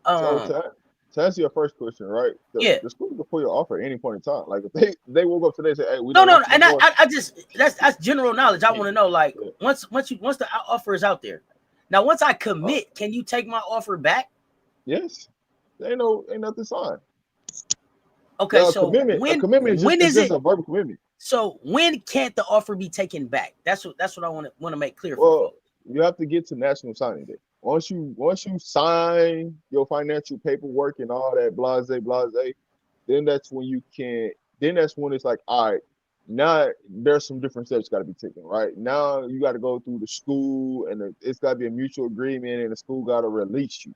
to answer your first question, right? The school can pull your offer at any point in time. Like if they woke up today and say, hey, we don't and I just that's general knowledge. I want to know, like, once the offer is out there. Now, once I commit, can you take my offer back? Yes. Ain't nothing signed. Okay, so when is just a verbal commitment. So when can't the offer be taken back? That's what I want to make clear for folks. You have to get to National Signing Day. Once you sign your financial paperwork and all that blase, then that's when you can. Then that's when it's like, all right, now there's some different steps got to be taken. Right now, you got to go through the school, and it's got to be a mutual agreement, and the school got to release you.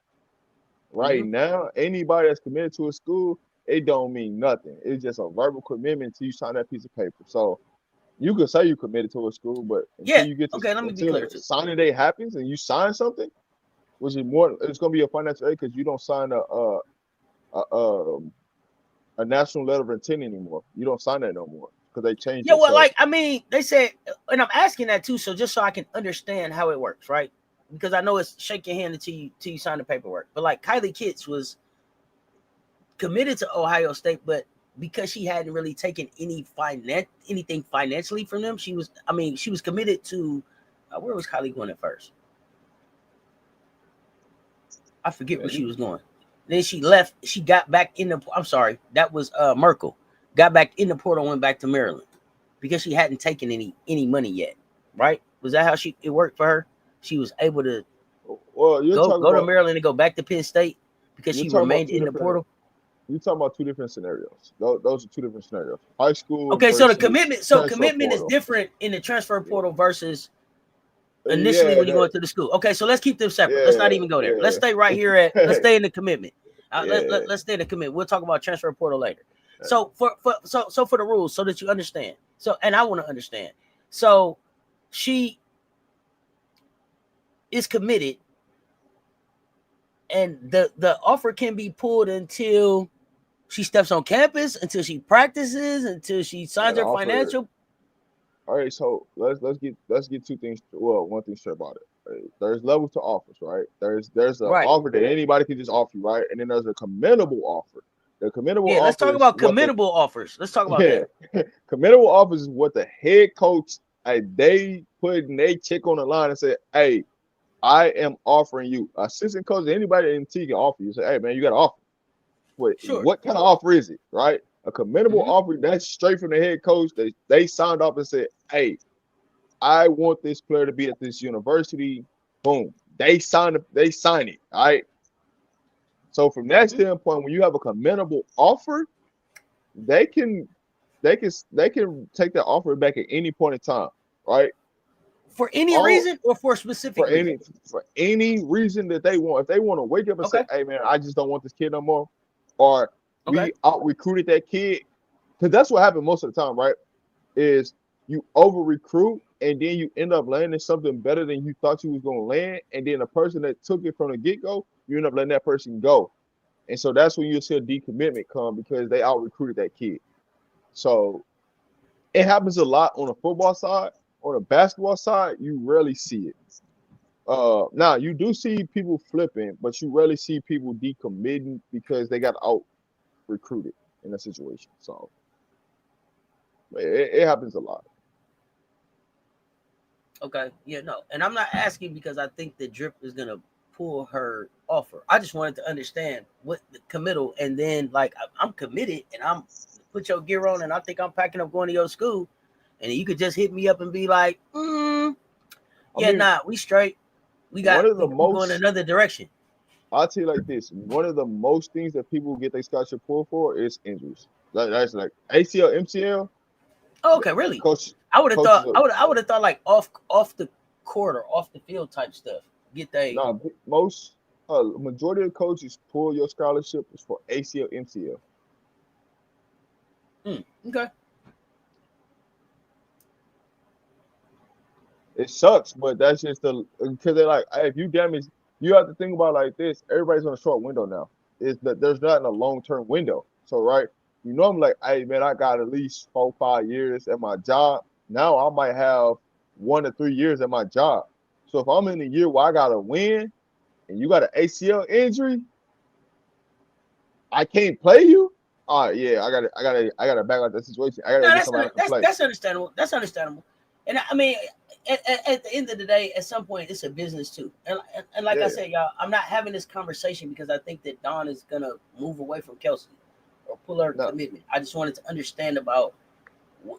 Right now, anybody that's committed to a school, it don't mean nothing. It's just a verbal commitment until you sign that piece of paper. So you could say you committed to a school, but until you get to let me be clear. Signing day happens and you sign something, which is more, it's gonna be a financial aid because you don't sign a national letter of intent anymore. You don't sign that no more because they changed it. Yeah, well, like I mean, they said, and I'm asking that too, so just so I can understand how it works, right? Because I know it's shake your hand until you sign the paperwork. But like Kylie Kitts was committed to Ohio State, but because she hadn't really taken anything financially from them, she was committed to where was Kylie going at first? I forget where she was going. Then she left. She got back in the. I'm sorry, that was Merkel. Got back in the portal, went back to Maryland because she hadn't taken any money yet. Right? Was that how it worked for her? She was able to go to Maryland and go back to Penn State because she remained in the portal. You're talking about two different scenarios. Those are two different scenarios. High school. Okay, so the commitment. So commitment is different in the transfer portal versus initially when you go into the school. Okay, so let's keep them separate. Let's not even go there. Let's stay right here at. Let's stay in the commitment. Let's stay in the commitment. We'll talk about transfer portal later. So for the rules, so that you understand. So and I want to understand. So she is committed, and the offer can be pulled until she steps on campus, until she practices, until she signs her financial. All right, so let's get two things. Well, one thing straight about it. Right? There's levels to offers, right? There's an Right. offer that anybody can just offer you, right? And then there's a commendable offer. The commendable Yeah, let's offer talk is about what the commendable offers. Let's talk about yeah, that. commendable offers is what the head coach they put their check on the line and said, "Hey, I am offering you." Assistant coach, anybody in the team can offer you. Say, "Hey, man, you got to offer." Sure. What kind of offer is it, right? A commendable Mm-hmm. offer that's straight from the head coach. They signed off and said, "Hey, I want this player to be at this university." Boom. They sign it. All right. So from that Mm-hmm. standpoint, when you have a commendable offer, they can they can take that offer back at any point in time, right? For any All reason or for a specific for reason? any reason that they want. If they want to wake up and say, Okay. "Hey man, I just don't want this kid no more," or Okay. we out recruited that kid, because that's what happened most of the time, right? Is you over recruit and then you end up landing something better than you thought you was gonna land, and then the person that took it from the get go, you end up letting that person go, and so that's when you'll see a decommitment come because they out recruited that kid. So it happens a lot on the football side. On the basketball side, you rarely see it. Now you do see people flipping, but you rarely see people decommitting because they got out recruited in a situation. So it happens a lot. Okay. Yeah, no. And I'm not asking because I think the drip is gonna pull her offer. I just wanted to understand what the committal, and then like I'm committed and I'm put your gear on and I think I'm packing up going to your school. And you could just hit me up and be like, I yeah, mean, nah, we straight. We one got of the we going most another direction. I'll tell you like this: one of the most things that people get their scholarship pulled for is injuries. That's like ACL, MCL. Oh, okay, really? Coach, I would have coaches thought are I would have thought like off the court or off the field type stuff. Get they nah. Most majority of coaches pull your scholarship is for ACL, MCL. okay. It sucks, but that's just the because they're like, hey, if you damage, you have to think about it like this. Everybody's on a short window now. Is that there's not in a long term window. So right, you know, I'm like, hey man, I got at least 4, 5 years at my job. Now I might have 1 to 3 years at my job. So if I'm in a year where I gotta win and you got an ACL injury, I can't play you. All right, yeah, I gotta back out that situation. I gotta No, go get somebody that can play. that's understandable. That's understandable. And I mean, at the end of the day, at some point, it's a business too. And like I Yeah, said, y'all, I'm not having this conversation because I think that Dawn is gonna move away from Kelsey or pull her no, commitment. I just wanted to understand about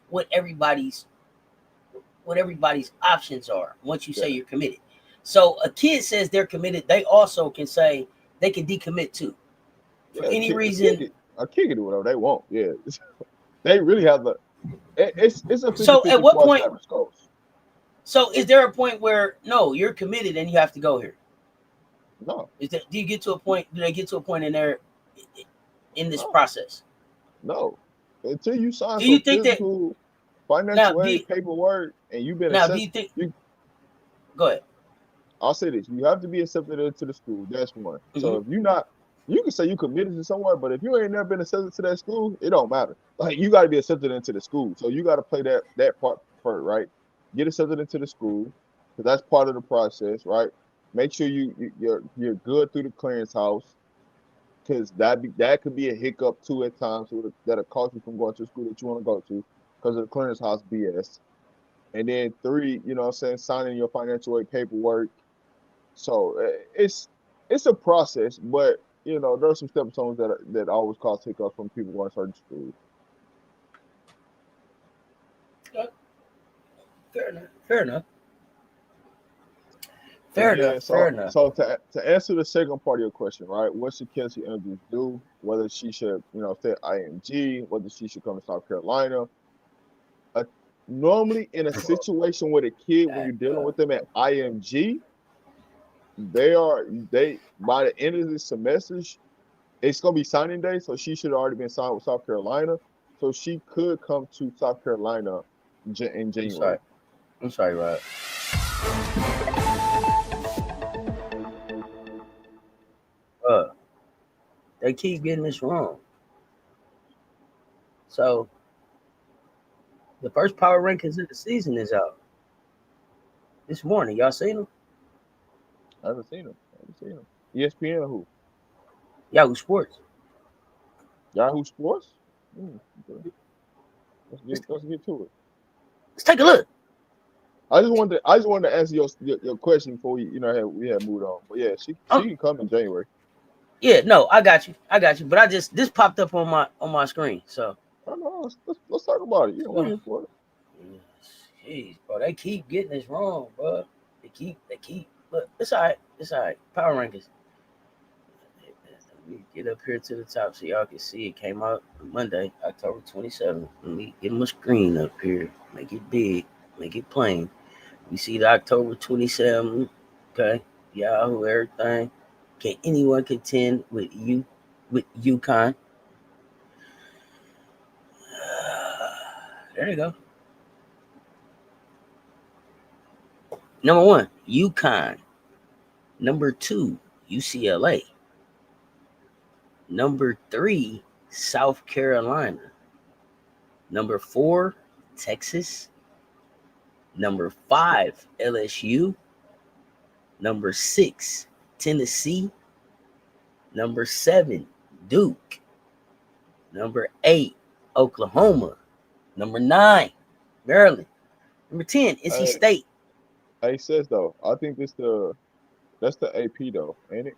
what everybody's options are once you yeah. say you're committed. So a kid says they're committed, they also can say they can decommit too for Yeah, any kick reason. it. A kid can do whatever they want. Yeah, they really have the. It's a So at 50-50 what point? quasi scopes. So is there a point where no, you're committed and you have to go here? No, Is that do you get to a point? Do they get to a point in there in this no, process? no. Until you sign Do you some think that physical, now? financial aid paperwork and you've been Do accepted, you think? you. Go ahead. I'll say this: you have to be accepted into the school. That's one. So Mm-hmm. if you're not, you can say you committed to somewhere, but if you ain't never been accepted to that school, it don't matter. Like you got to be accepted into the school. So you got to play that part first, right? Get accepted into the school because that's part of the process, right? Make sure you're good through the clearance house because that could be a hiccup too at times that'll cost you from going to the school that you want to go to because of the clearance house BS. And then three, you know what I'm saying, signing your financial aid paperwork. So it's a process, but you know, there's some stepping stones that always cause hiccups from people going to certain schools. Fair enough. Fair enough. Fair And enough. then Fair so enough. so to answer the second part of your question, right? What should Kelsey Andrews do? Whether she should, stay at IMG, whether she should come to South Carolina. Uh, Normally in a situation with a kid when That, you're dealing with them at IMG, they by the end of the semester, it's gonna be signing day, so she should have already been signed with South Carolina. So she could come to South Carolina in I'm sorry. January. I'm sorry, Rod. Uh, they keep getting this wrong. So The first power rankings of the season is out this morning. Y'all seen them? I haven't seen them. ESPN who? Yahoo Sports. Yahoo Sports. Okay. Let's get to it. Let's take a look. I just wanted to answer your question before we had moved on. But yeah, she can come in January. Yeah, no, I got you. But this popped up on my screen. So I know. Let's talk about it. You know, we're here for it. Jeez, bro, they keep getting this wrong, bro. They keep. Look, it's all right. Power rankings. Let me get up here to the top so y'all can see it. Came out Monday, October 27th. Let me get my screen up here. Make it big. Make it plain. You see the October 27th. Okay. Yahoo, everything. Can anyone contend with UConn? There you go. Number 1, UConn. Number 2, UCLA. Number 3, South Carolina. Number 4, Texas. Number 5, LSU. Number 6, Tennessee. Number 7, Duke. Number 8, Oklahoma. Number 9, Maryland. Number 10, NC State. Hey, Cess though, I think that's the AP though, ain't it?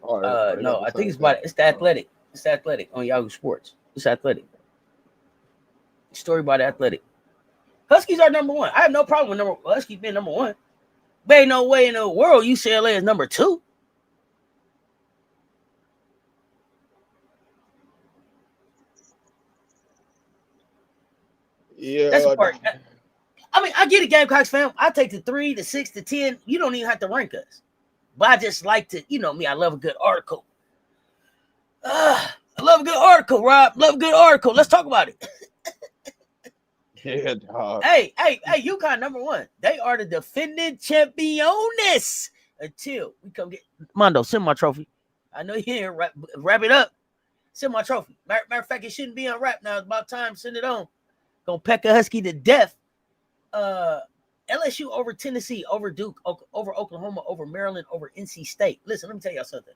No, I think it's the Athletic. It's the Athletic on Yahoo Sports. It's Athletic. Story about the Athletic. Huskies are number 1. I have no problem with Huskies being number 1. But ain't no way in the world UCLA is number 2. Yeah, that's the part. I mean, I get it, Gamecocks fam. I take the 3, the 6, the 10. You don't even have to rank us. But I just like to, me, I love a good article. I love a good article, Rob. Love a good article. Let's talk about it. Yeah, dog. Hey, UConn number 1. They are the defending champions until we come get Mondo. Send my trophy. I know you didn't wrap it up. Send my trophy. Matter of fact, it shouldn't be unwrapped now. It's about time. Send it on. Gonna peck a Husky to death. LSU over Tennessee, over Duke, over Oklahoma, over Maryland, over NC State. Listen, let me tell y'all something.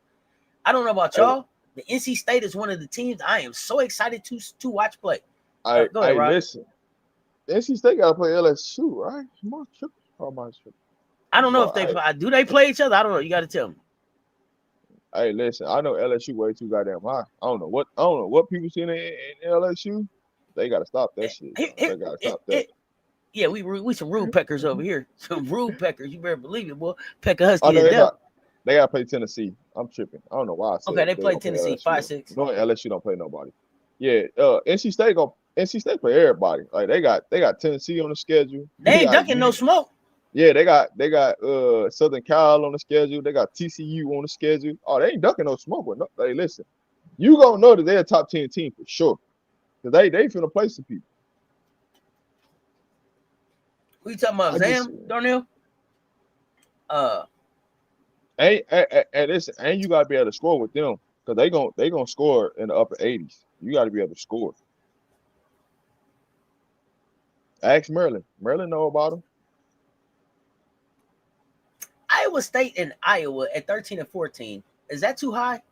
I don't know about y'all. The NC State is one of the teams I am so excited to watch play. Go ahead, Rob. Listen. NC State got to play LSU, right? I don't know if do they play each other? I don't know. You got to tell me. Hey, listen, I know LSU way too goddamn high. I don't know what people see in LSU. They got to stop that shit. They got to stop that. Yeah, we some rude peckers over here. Some rude peckers. You better believe it, boy. Peck a Husky to death. They got to play Tennessee. I'm tripping. I don't know why I said okay, they play Tennessee 5-6. No, LSU don't play nobody. Yeah, NC State play everybody. Like they got Tennessee on the schedule. They ain't ducking no smoke. Yeah, they got Southern Cal on the schedule. They got TCU on the schedule. Oh, they ain't ducking no smoke. But no, hey, listen, you gonna know that they're a top 10 team for sure. Cause they finna play some people. Who you talking about, Zam, Darnell? Listen, and you gotta be able to score with them. Cause they gonna score in the upper 80s. You gotta be able to score. Ask Maryland. Maryland know about them. Iowa State and Iowa at 13 and 14. Is that too high?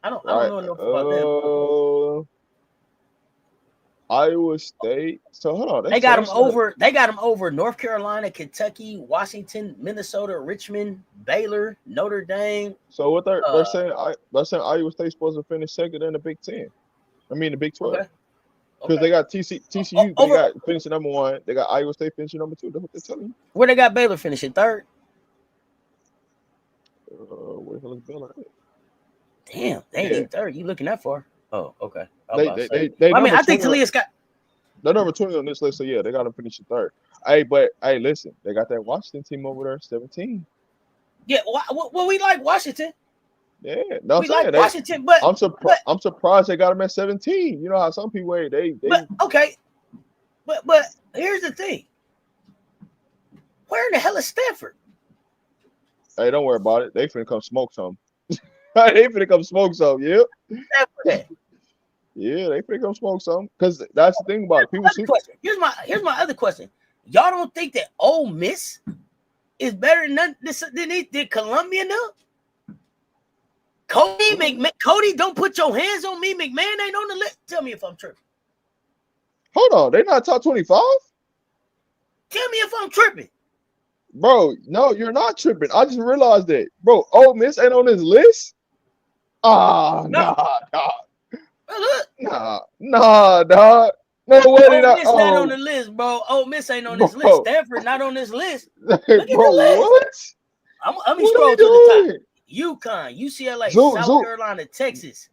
I don't know enough about them. Iowa State. So hold on. They got them over. They got them over North Carolina, Kentucky, Washington, Minnesota, Richmond, Baylor, Notre Dame. So what they're saying Iowa State's supposed to finish second in the Big 10. I mean the Big 12. Okay. Because they got TCU, they got finishing number 1. They got Iowa State finishing number 2. That's what they're telling you. Where they got Baylor finishing 3rd? Where the hell is Baylor at? Damn, they ain't even 3rd. You looking that far? Oh, okay. I think Talia's got. They're number 20 on this list, so yeah, they got them finishing 3rd. Hey, listen, they got that Washington team over there, 17. Yeah, well, we like Washington. Yeah, no, we like Washington, but I'm surprised they got them at 17. You know how some people they. But okay, but here's the thing. Where in the hell is Stanford? Hey, don't worry about it. They finna come smoke some. They finna come smoke some. Yep. Yeah, they finna come smoke something. Because that's the thing about it. People sleep. Here's my other question. Y'all don't think that Ole Miss is better than Columbia now? Cody, don't put your hands on me. McMahon ain't on the list. Tell me if I'm tripping. Hold on, they not top 25? Tell me if I'm tripping. Bro, no, you're not tripping. I just realized that. Bro, Ole Miss ain't on this list? Ah, No. Nah, dog. No way they Ole not. Miss not on Oh, the list, bro. Ole Miss ain't on this list. bro. Stanford not on this list. Look at Bro, the list. what? Let me What are scroll we to the top. doing? UConn, UCLA, South Zoom, Carolina, Texas.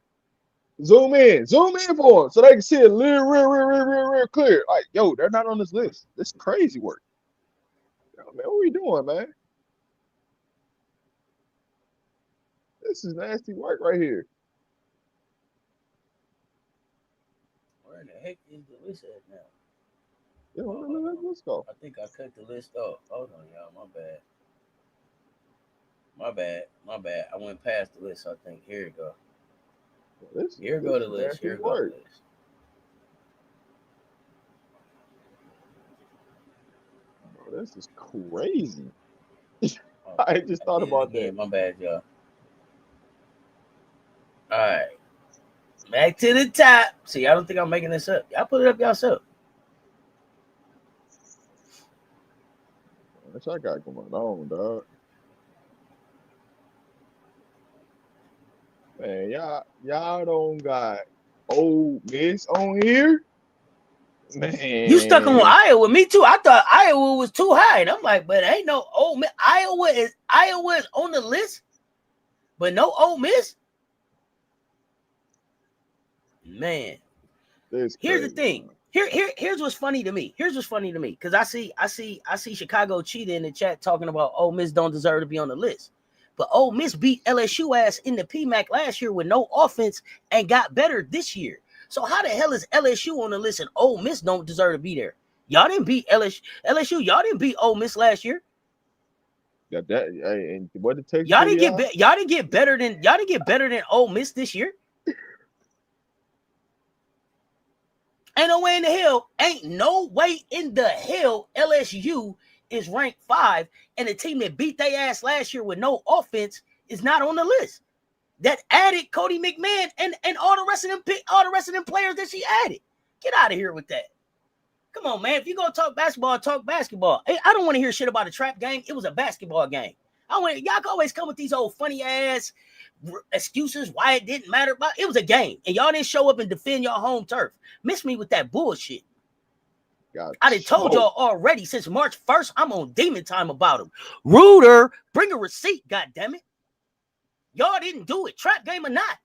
zoom in for them so they can see it real clear. Like, yo, they're not on this list. This is crazy work. Yo, man, what are we doing, man? This is nasty work right here. Where the heck is the list at now? Yo, let's go. I think I cut the list off. Hold on, y'all. My bad. I went past the list, I think. Here you go. Here go the list. Here go the list. Bro, this is crazy. I just thought about that. My bad, y'all. All right. Back to the top. See, I don't think I'm making this up. Y'all put it up yourself. What I got going on, dog? Man, y'all don't got Ole Miss on here? Man. You stuck on Iowa. Me too. I thought Iowa was too high. And I'm like, but ain't no Ole Miss. Iowa is on the list, but no Ole Miss. Man. Here's the thing. Here's what's funny to me. Because I see Chicago Cheetah in the chat talking about Ole Miss don't deserve to be on the list. But Ole Miss beat LSU ass in the PMAC last year with no offense and got better this year. So how the hell is LSU on the list and Ole Miss don't deserve to be there? Y'all didn't beat LSU. Y'all didn't beat Ole Miss last year. Got that? And what did Texas? Y'all didn't get better than Ole Miss this year. Ain't no way in the hell LSU is ranked 5, and the team that beat their ass last year with no offense is not on the list. That added Cody McMahon and all the rest of them players that she added. Get out of here with that. Come on, man. If you're gonna talk basketball, talk basketball. Hey, I don't want to hear shit about a trap game. It was a basketball game. Y'all can always come with these old funny ass excuses why it didn't matter. But it was a game, and y'all didn't show up and defend your home turf. Miss me with that bullshit. I done told y'all already since March 1st, I'm on demon time about him. Reuter, bring a receipt, goddammit. Y'all didn't do it, trap game or not.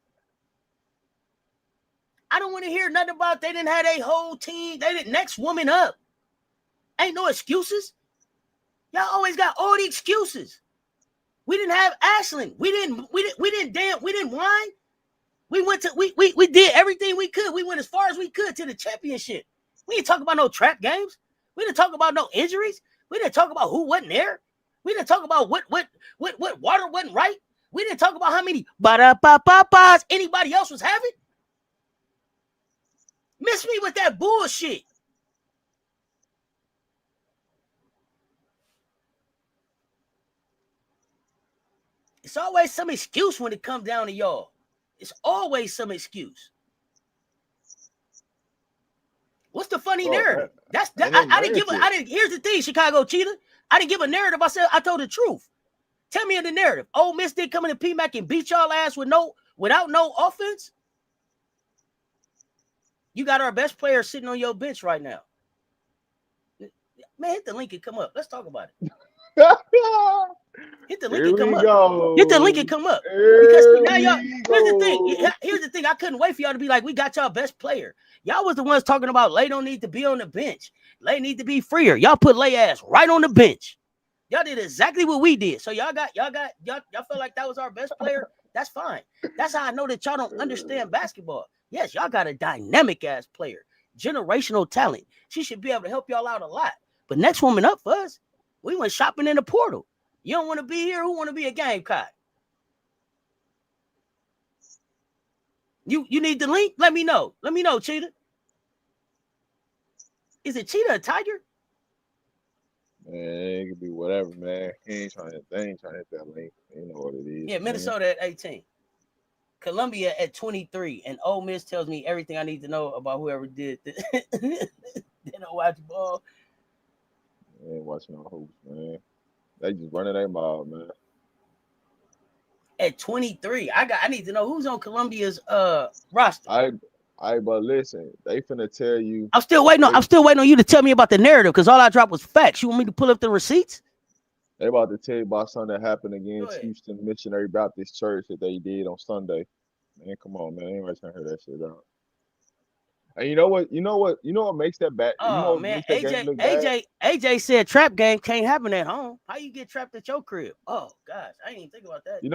I don't want to hear nothing about they didn't have a whole team. They didn't next woman up. Ain't no excuses. Y'all always got all the excuses. We didn't have Ashland. We didn't whine. We did everything we could. We went as far as we could to the championship. We didn't talk about no trap games. We didn't talk about no injuries. We didn't talk about who wasn't there. We didn't talk about what water wasn't right. We didn't talk about how many ba-da-ba-ba-bas anybody else was having. Miss me with that bullshit. It's always some excuse when it comes down to y'all. It's always some excuse. What's the funny narrative? Here's the thing, Chicago Cheetah. I didn't give a narrative. I told the truth. Tell me the narrative. Ole Miss did come into PMAC and beat y'all ass without no offense. You got our best player sitting on your bench right now. Man, hit the link and come up. Let's talk about it. Hit the link and come up. Hit the link and come up. Because now y'all, here's the thing. I couldn't wait for y'all to be like, we got y'all best player. Y'all was the ones talking about Lay don't need to be on the bench. Lay need to be freer. Y'all put Lay ass right on the bench. Y'all did exactly what we did. So y'all felt like that was our best player. That's fine. That's how I know that y'all don't understand basketball. Yes, y'all got a dynamic ass player, generational talent. She should be able to help y'all out a lot. But next woman up for us, we went shopping in the portal. You don't want to be here. Who want to be a Gamecock? You need the link? Let me know. Let me know, Cheetah. Is it Cheetah or Tiger? Man, it could be whatever, man. They ain't trying to hit that link. You know what it is. Yeah, Minnesota at 18. Columbia at 23. And Ole Miss tells me everything I need to know about whoever did they don't watch ball. They ain't watching no hoops, man. They just running their mouth, man. At 23. I need to know who's on Columbia's roster. But listen, they finna tell you. I'm still waiting on you to tell me about the narrative because all I dropped was facts. You want me to pull up the receipts? They about to tell you about something that happened against Houston Missionary Baptist Church that they did on Sunday. Man, come on, man. Ain't trying to hear that shit out. And you know what makes that bad? Oh man, makes that game look bad? AJ said trap game can't happen at home. How you get trapped at your crib? Oh gosh, I didn't even think about that. You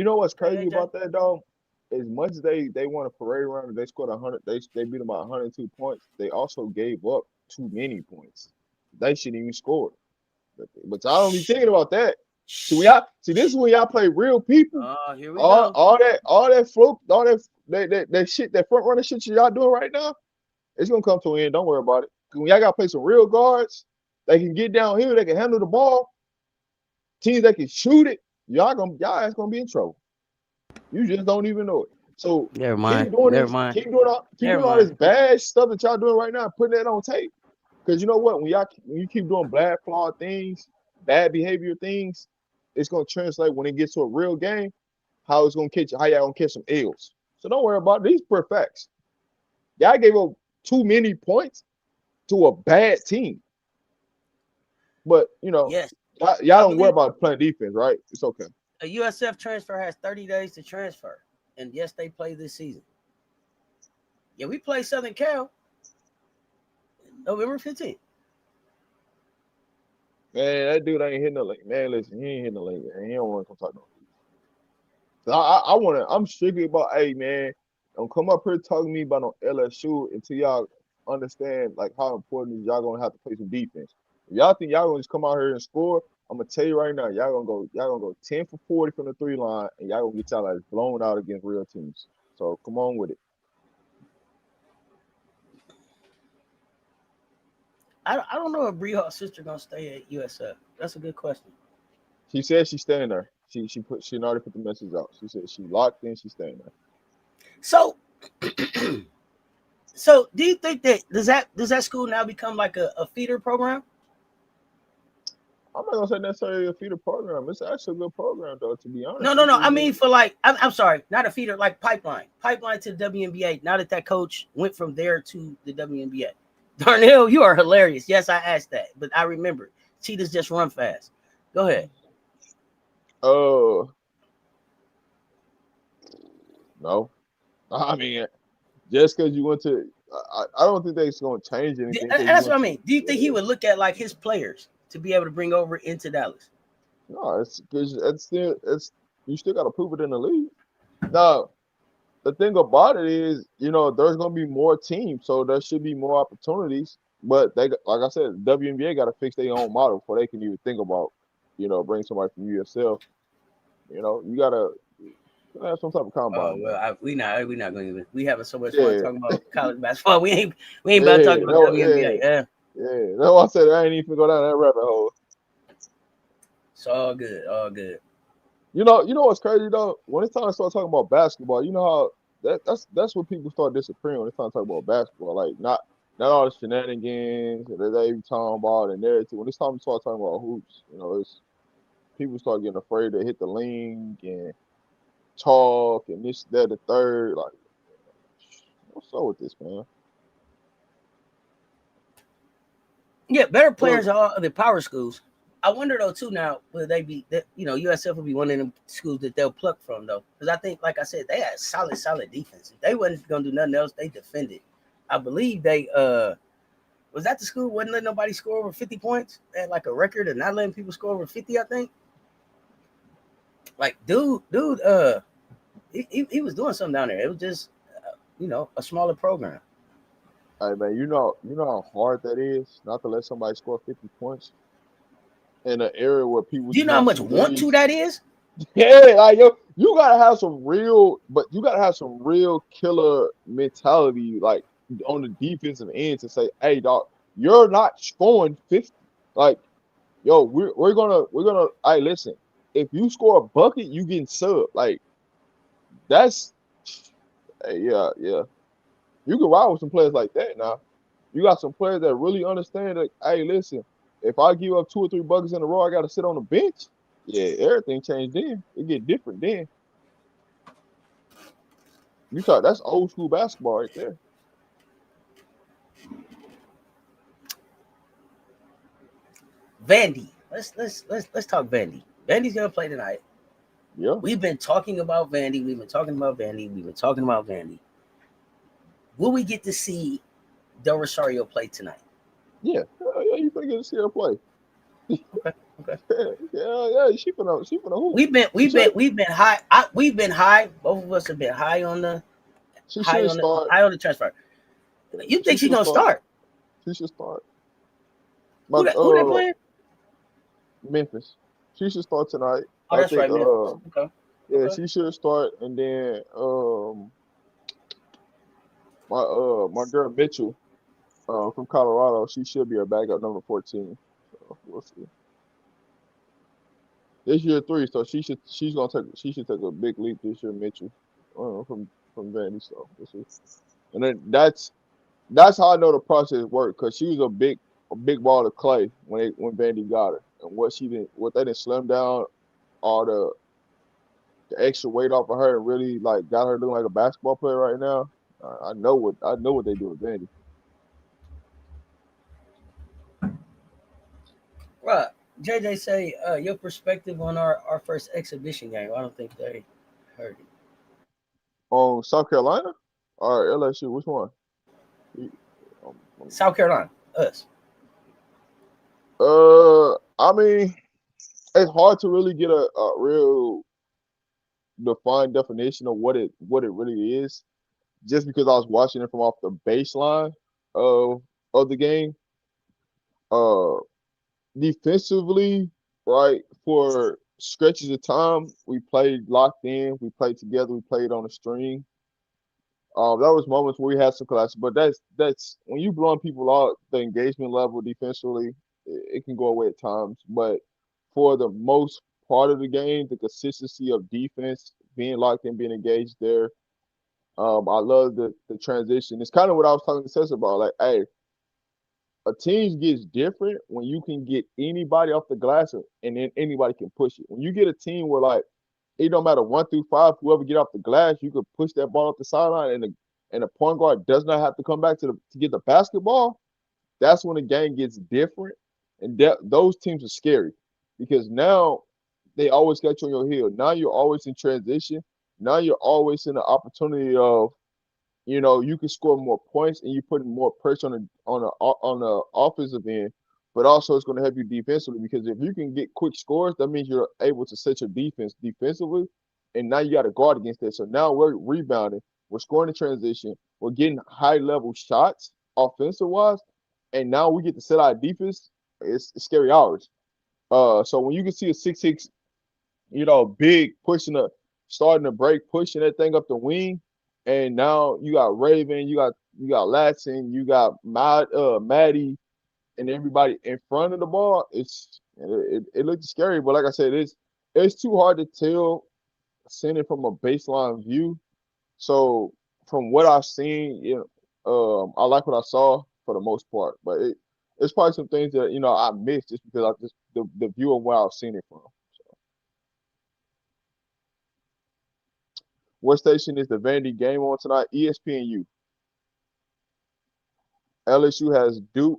know what's crazy about that though? As much as they want to parade around and they scored 100, they beat them by 102 points. They also gave up too many points. They shouldn't even score. But y'all don't be thinking about that. See, this is when y'all play real people. Here we go. All that float, all that shit, that front runner shit y'all doing right now, it's gonna come to an end. Don't worry about it. When y'all gotta play some real guards, they can get down here, they can handle the ball. Teams that can shoot it, y'all ass gonna be in trouble. You just don't even know it. So keep doing all this bad stuff that y'all doing right now, putting that on tape. Because you know what? When you keep doing bad, flawed things, bad behavior things, it's gonna translate when it gets to a real game, how y'all gonna catch some L's. So don't worry about it. These are facts. Y'all gave up too many points to a bad team. But yes. y'all don't worry about playing defense, right? It's okay. A USF transfer has 30 days to transfer. And yes, they play this season. Yeah, we play Southern Cal November 15th. Man, that dude ain't hitting the link. Man, listen, he ain't hitting the link. He don't want to come talk no. I'm strictly about, hey, man, don't come up here talking to me about no LSU until y'all understand like how important is y'all gonna have to play some defense. If y'all think y'all gonna just come out here and score, I'm gonna tell you right now, y'all gonna go 10 for 40 from the 3 line, and y'all gonna get y'all like blown out against real teams. So come on with it. I don't know if Bree Hall's sister gonna stay at USF. That's a good question. She said she's staying there. She already put the message out. She said she locked in. She's staying there. So, so do you think that does that school now become like a feeder program? I'm not gonna say necessarily a feeder program. It's actually a good program, though. To be honest. No. I mean, for like, I'm sorry, not a feeder, like pipeline to the WNBA. Now that coach went from there to the WNBA. Darnell, you are hilarious. Yes, I asked that, but I remember. Cheetahs just run fast. Go ahead. No. I mean, just because you went to, I don't think that's going to change anything. That's what I mean. Do you think he would look at like his players to be able to bring over into Dallas? No, it's because you still got to prove it in the league. Now, the thing about it is, there's going to be more teams, so there should be more opportunities. But they, like I said, WNBA got to fix their own model before they can even think about, bring somebody from USL. You got to have some type of combine. Oh well, we're not going to even. We having so much fun talking about college basketball. We ain't about to talk about WNBA. Yeah, that's why I said I ain't even go down that rabbit hole. It's all good. You know what's crazy though? When it's time to start talking about basketball, you know how that's what people start disappearing when it's time to talk about basketball. Like not all the shenanigans that they be talking about and everything. When it's time to start talking about hoops, it's people start getting afraid to hit the link and talk and this, that, the third. Like, what's up with this, man? Yeah, better players are the power schools. I wonder though too now will they be that USF will be one of them schools that they'll pluck from though, because I think like I said they had solid defense. If they wasn't gonna do nothing else, they defended. I believe they was that the school wasn't letting nobody score over 50 points. They had like a record of not letting people score over 50. I think. Like dude, he was doing something down there. It was just a smaller program. Hey man, you know how hard that is not to let somebody score 50 points in an area where people. Do you know how much want to that is? Yeah, like yo, you gotta have some real, but you gotta have some real killer mentality, like on the defensive end to say, hey dog, you're not scoring 50. Like, yo, we're gonna hey listen, if you score a bucket, you getting subbed. Like that's hey, yeah, yeah. You can ride with some players like that now. You got some players that really understand that, hey, listen, if I give up 2 or 3 buckets in a row, I gotta sit on the bench. Yeah, everything changed then. It get different then. You talk that's old school basketball right there. Vandy. Let's talk Vandy. Vandy's gonna play tonight. Yeah, We've been talking about Vandy. We've been talking about Vandy. We've been talking about Vandy. Will we get to see Del Rosario play tonight? yeah, yeah. You finna get to see her play. Okay. Okay. Yeah, yeah. She finna hoop. She should We've been high. We've been high. Both of us have been high on the she should start. high on the transfer. You She think she's should gonna start. start? She should start. But Who they playing? Memphis. She should start tonight. Oh, I that's think right, Memphis. Okay. yeah, Okay. she should start and then my girl Mitchell from Colorado, she should be a backup number 14. So we'll see. This year 3, so she should take a big leap this year, Mitchell, from Vandy. So we'll see. And then that's how I know the process worked because she was a big ball of clay when Vandy got her, and what they didn't slim down all the extra weight off of her and really like got her looking like a basketball player right now. I know what they do with Vandy. Right. JJ say your perspective on our first exhibition game. I don't think they heard it. On South Carolina or LSU, which one? You- um, South Carolina, us. I mean, it's hard to really get a real defined definition of what it really is, just because I was watching it from off the baseline of of the game. Uh, Defensively, right, for stretches of time, we played locked in, we played together, we played on a string. That was moments where we had some collapse, but that's when you blowing people out, the engagement level defensively, it can go away at times. But for the most part of the game, the consistency of defense, being locked in, being engaged there, I love the transition. It's kind of what I was talking to Cess about. Like, hey, a team gets different when you can get anybody off the glass and then anybody can push it. When you get a team where like it don't matter 1 through 5, whoever get off the glass, you could push that ball up the sideline, and the point guard does not have to come back to get the basketball. That's when the game gets different, and those teams are scary because now they always got you on your heel. Now you're always in transition. Now you're always in the opportunity of you can score more points and you putting more pressure on the offensive end, but also it's going to help you defensively because if you can get quick scores, that means you're able to set your defense defensively, and now you got to guard against that. So now we're rebounding, we're scoring in transition, we're getting high level shots offensive wise, and now we get to set our defense. It's scary hours. So when you can see a 6'6", big pushing starting to break, pushing that thing up the wing. And now you got Raven, you got Latson, you got Maddie, and everybody in front of the ball. It looks scary, but like I said, it's too hard to tell seeing it from a baseline view. So from what I've seen, I like what I saw for the most part, but it's probably some things that I missed just because I just the view of where I've seen it from. What station is the Vandy game on tonight? ESPNU. LSU has Duke,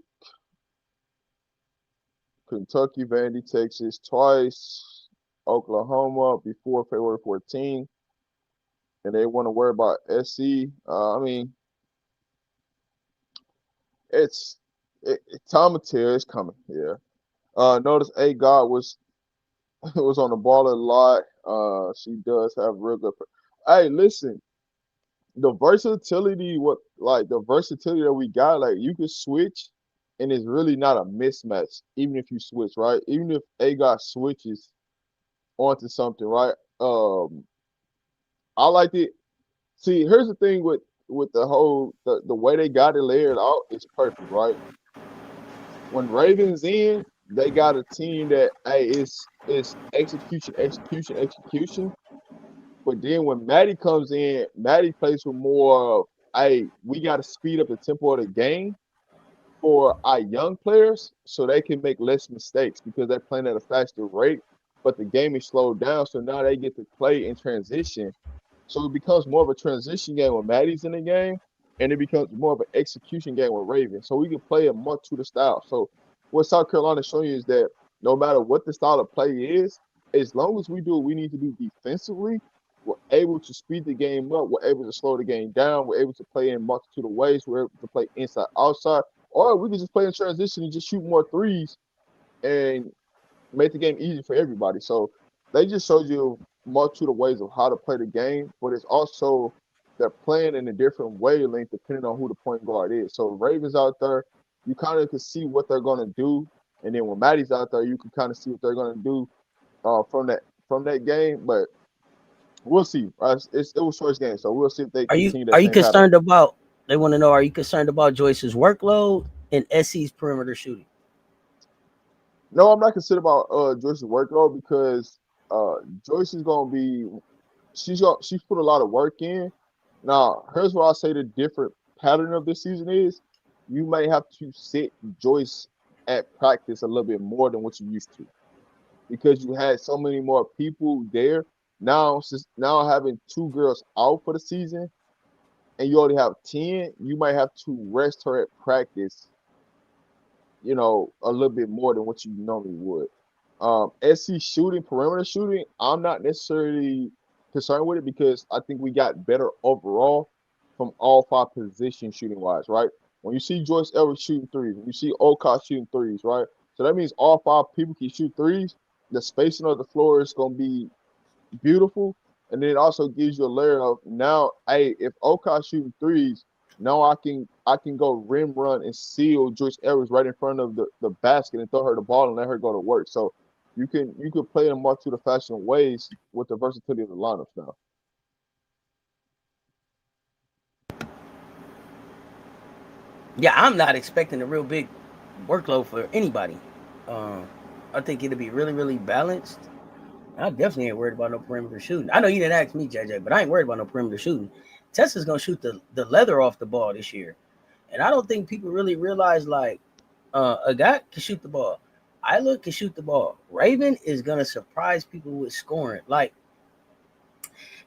Kentucky, Vandy, Texas twice, Oklahoma before February 14th, and they want to worry about SC. I mean, it's time to tell. It's coming. Yeah. Notice A God was was on the ball a lot. She does have real good. Hey, listen, the versatility that we got, like you can switch and it's really not a mismatch, even if you switch, right? Even if A got switches, onto something, right? I liked it. See, here's the thing with the way they got it layered out is perfect, right? When Ravens in, they got a team that hey, it's execution, execution, execution. But then when Maddie comes in, Maddie plays with more of hey, we got to speed up the tempo of the game for our young players so they can make less mistakes because they're playing at a faster rate, but the game is slowed down. So now they get to play in transition. So it becomes more of a transition game when Maddie's in the game, and it becomes more of an execution game with Raven. So we can play a multitude of styles. So what South Carolina showing you is that no matter what the style of play is, as long as we do what we need to do defensively, we're able to speed the game up. We're able to slow the game down. We're able to play in multitude of ways. We're able to play inside, outside, or we can just play in transition and just shoot more threes and make the game easy for everybody. So they just showed you a multitude of ways of how to play the game, but it's also they're playing in a different wavelength depending on who the point guard is. So Ravens out there, you kind of can see what they're going to do, and then when Maddie's out there, you can kind of see what they're going to do from that game. But we'll see. It was first game, so we'll see if they continue that Are you same pattern. concerned about? They want to know: are you concerned about Joyce's workload and SC's perimeter shooting? No, I'm not concerned about Joyce's workload because Joyce is going to be she's put a lot of work in. Now, here's what I'll say the different pattern of this season is you may have to sit Joyce at practice a little bit more than what you used to because you had so many more people there. Now having two girls out for the season and you only have 10, you might have to rest her at practice, a little bit more than what you normally would. SC shooting, perimeter shooting, I'm not necessarily concerned with it because I think we got better overall from all five positions shooting wise, right? When you see Joyce Edwards shooting threes, when you see Oka shooting threes, right? So that means all five people can shoot threes. The spacing of the floor is going to be beautiful. And then it also gives you a layer of now, hey, if Oka shooting threes, now I can go rim run and seal Joyce Edwards right in front of the basket and throw her the ball and let her go to work. So you can play in a multitude of fashion ways with the versatility of the lineups now. Yeah, I'm not expecting a real big workload for anybody. Um, I think it'll be really, really balanced. I definitely ain't worried about no perimeter shooting. I know you didn't ask me, JJ, but I ain't worried about no perimeter shooting. Tessa's gonna shoot the leather off the ball this year, and I don't think people really realize like a guy can shoot the ball. Isla can shoot the ball. Raven is gonna surprise people with scoring. Like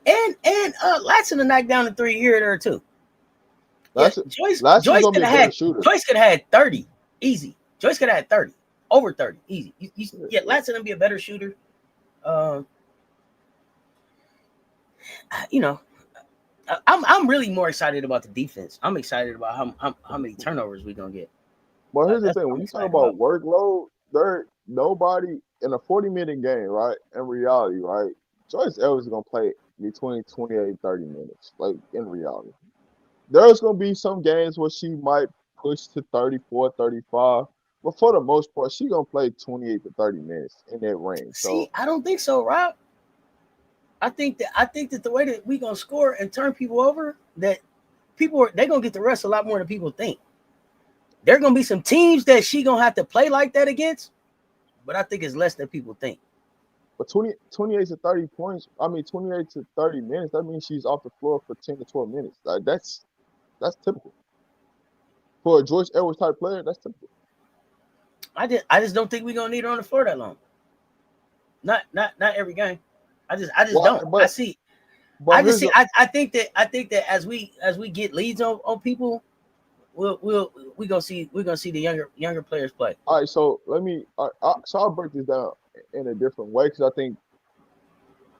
and Latson to knock down the three here or there too. Yeah, That's Lassie's gonna be a better shooter. Joyce could have had 30 easy. Joyce could have had 30 over 30 easy. Yeah, Latson gonna be a better shooter. Uh, you know, I'm really more excited about the defense. I'm excited about how many turnovers we're gonna get. But here's the That's thing: what when I'm you talk excited about about. workload, there nobody in a 40-minute game, right? In reality, right? Joyce Edwards is gonna play between 28 and 30 minutes. Like in reality, there's gonna be some games where she might push to 34, 35, but for the most part, she's gonna play 28 to 30 minutes in that range. So See, I don't think so, Rob. I think that the way that we gonna score and turn people over, that they're gonna get the rest a lot more than people think. There are gonna be some teams that she gonna have to play like that against, but I think it's less than people think. but 28 to 30 points, I mean 28 to 30 minutes, that means she's off the floor for 10 to 12 minutes. Like that's typical. For a Joyce Edwards type player, that's typical. I just don't think we're gonna need her on the floor that long. Not every game. I just Well, don't. I but see. but I just here's see. the I think that as we get leads on people, we're gonna see the younger players play. all right. So let me. So I'll break this down in a different way because I think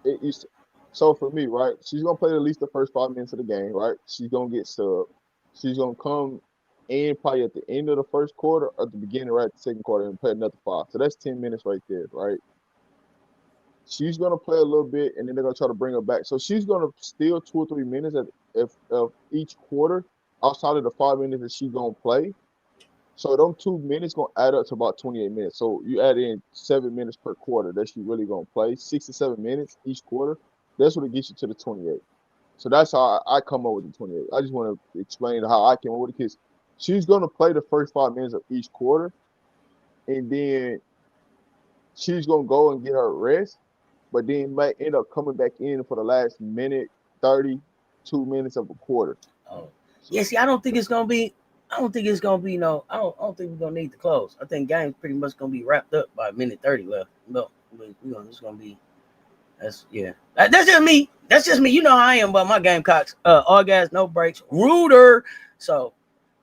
it is. So for me, right, she's gonna play at least the first 5 minutes of the game, right? She's gonna get sub. She's gonna come in probably at the end of the first quarter or at the beginning, right, at the second quarter, and play another five. So that's 10 minutes right there, right? She's gonna play a little bit, and then they're gonna try to bring her back. So she's gonna steal 2 or 3 minutes of each quarter outside of the 5 minutes that she's gonna play. So them 2 minutes gonna add up to about 28 minutes. So you add in 7 minutes per quarter that you really gonna play, 6 to 7 minutes each quarter. That's what it gets you to the 28. So that's how I come up with the 28. I just want to explain how I came up with it because she's gonna play the first 5 minutes of each quarter, and then she's gonna go and get her rest, but then might end up coming back in for the last minute 30, 2 minutes of a quarter. Oh, So yeah. See, I don't think it's gonna be. I don't think it's gonna be no. I don't think we're gonna need to close. I think game's pretty much gonna be wrapped up by minute 30 left. No, it's gonna be. That's yeah. That's just me. That's just me. You know how I am about my Gamecocks. All gas, no breaks. Rooter. So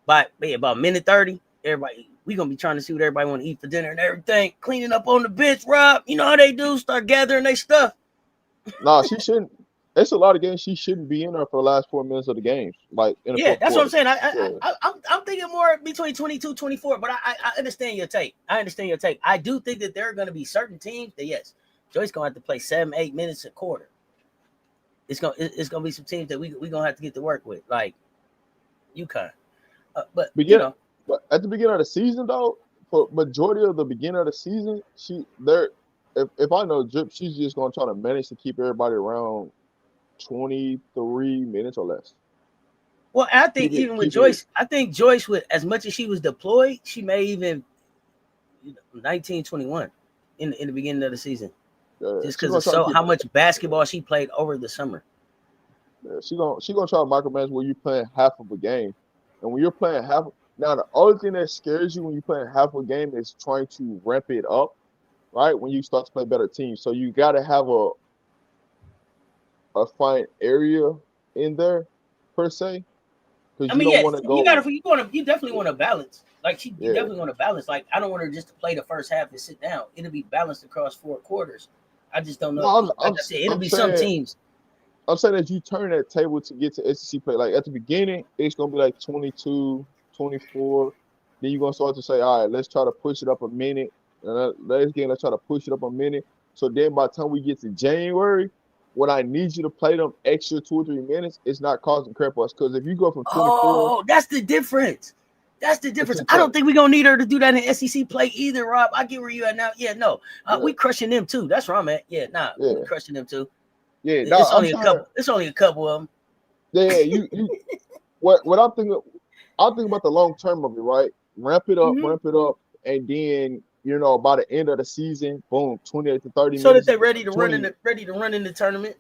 about minute 30, everybody we gonna be trying to see what everybody want to eat for dinner and everything. Cleaning up on the bench, Rob. You know how they do. Start gathering their stuff. nah, she shouldn't. It's a lot of games she shouldn't be in there for the last 4 minutes of the games, like in the Yeah, fourth that's what I'm quarter. saying. Yeah. I'm thinking more between 22, 24, but I understand your take. I understand your take. I do think that there are going to be certain teams that yes, Joy's going to have to play 7, 8 minutes a quarter. It's gonna be some teams that we gonna have to get to work with, like UConn. But you Begin, know, but at the beginning of the season though, for majority of the beginning of the season, she there. If I know Drip, she's just gonna try to manage to keep everybody around 23 minutes or less. well, I think Keep it, even with keep it. Joyce, I think Joyce with as much as she was deployed, she may even 1921 in the beginning of the season, just She because gonna of try to so keep. how much basketball she played over the summer. She gonna try to micromanage where you playing half of a game, and when you're playing half. Now the only thing that scares you when you're playing half a game is trying to ramp it up, right? When you start to play better teams, so you got to have a fine area in there per se, because I you mean, don't yes, want to go. you definitely want to balance. Like you Yeah, definitely want to balance. Like I don't want her just to play the first half and sit down. It'll be balanced across 4 quarters. I just don't no, know. Like I said, it'll I'm be some saying teams. I'm saying that you turn that table to get to SEC play. Like at the beginning, it's gonna be like 22, 24. Then you're gonna start to say, all right, let's try to push it up a minute. Let's try to push it up a minute. So then by the time we get to January, when I need you to play them extra 2 or 3 minutes, it's not causing crap us. Because if you go from 24 Oh, that's the difference. That's the difference. to I don't think we're gonna need her to do that in SEC play either, Rob. I get where you at now. Yeah, no, yeah, we crushing them too. That's where I'm at. Yeah, nah, we yeah, crushing them too. yeah. No, It's I'm only a trying to. couple. It's only a couple of them. Yeah, you. What I'm thinking about the long term of it, right? Mm-hmm. Ramp it up, and then by the end of the season, boom, 28 to 30 So that minutes, they're ready to run 20. in the tournament. So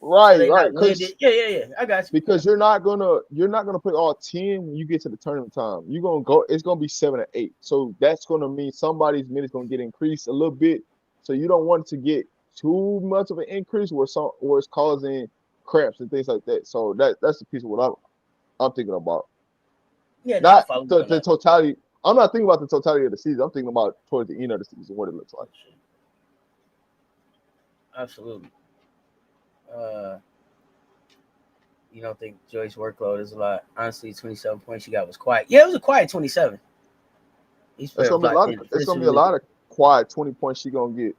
Right, they right, not winded. Yeah. I got you. because you're not gonna play all 10 when you get to the tournament time. You're gonna go. It's gonna be 7 or 8. So that's gonna mean somebody's minutes gonna get increased a little bit. So you don't want to get too much of an increase where it's causing cramps and things like that. So that's the piece of what I'm thinking about. Yeah, no, I Not follow you on the that. totality. I'm not thinking about the totality of the season. I'm thinking about towards the end of the season, what it looks like. Absolutely. Uh, you don't think Joy's workload is a lot? Honestly, 27 points she got was quiet. Yeah, it was a quiet 27. He's It's fair gonna be a locked lot of in it's gonna be a defensively. lot of quiet 20 points she gonna get.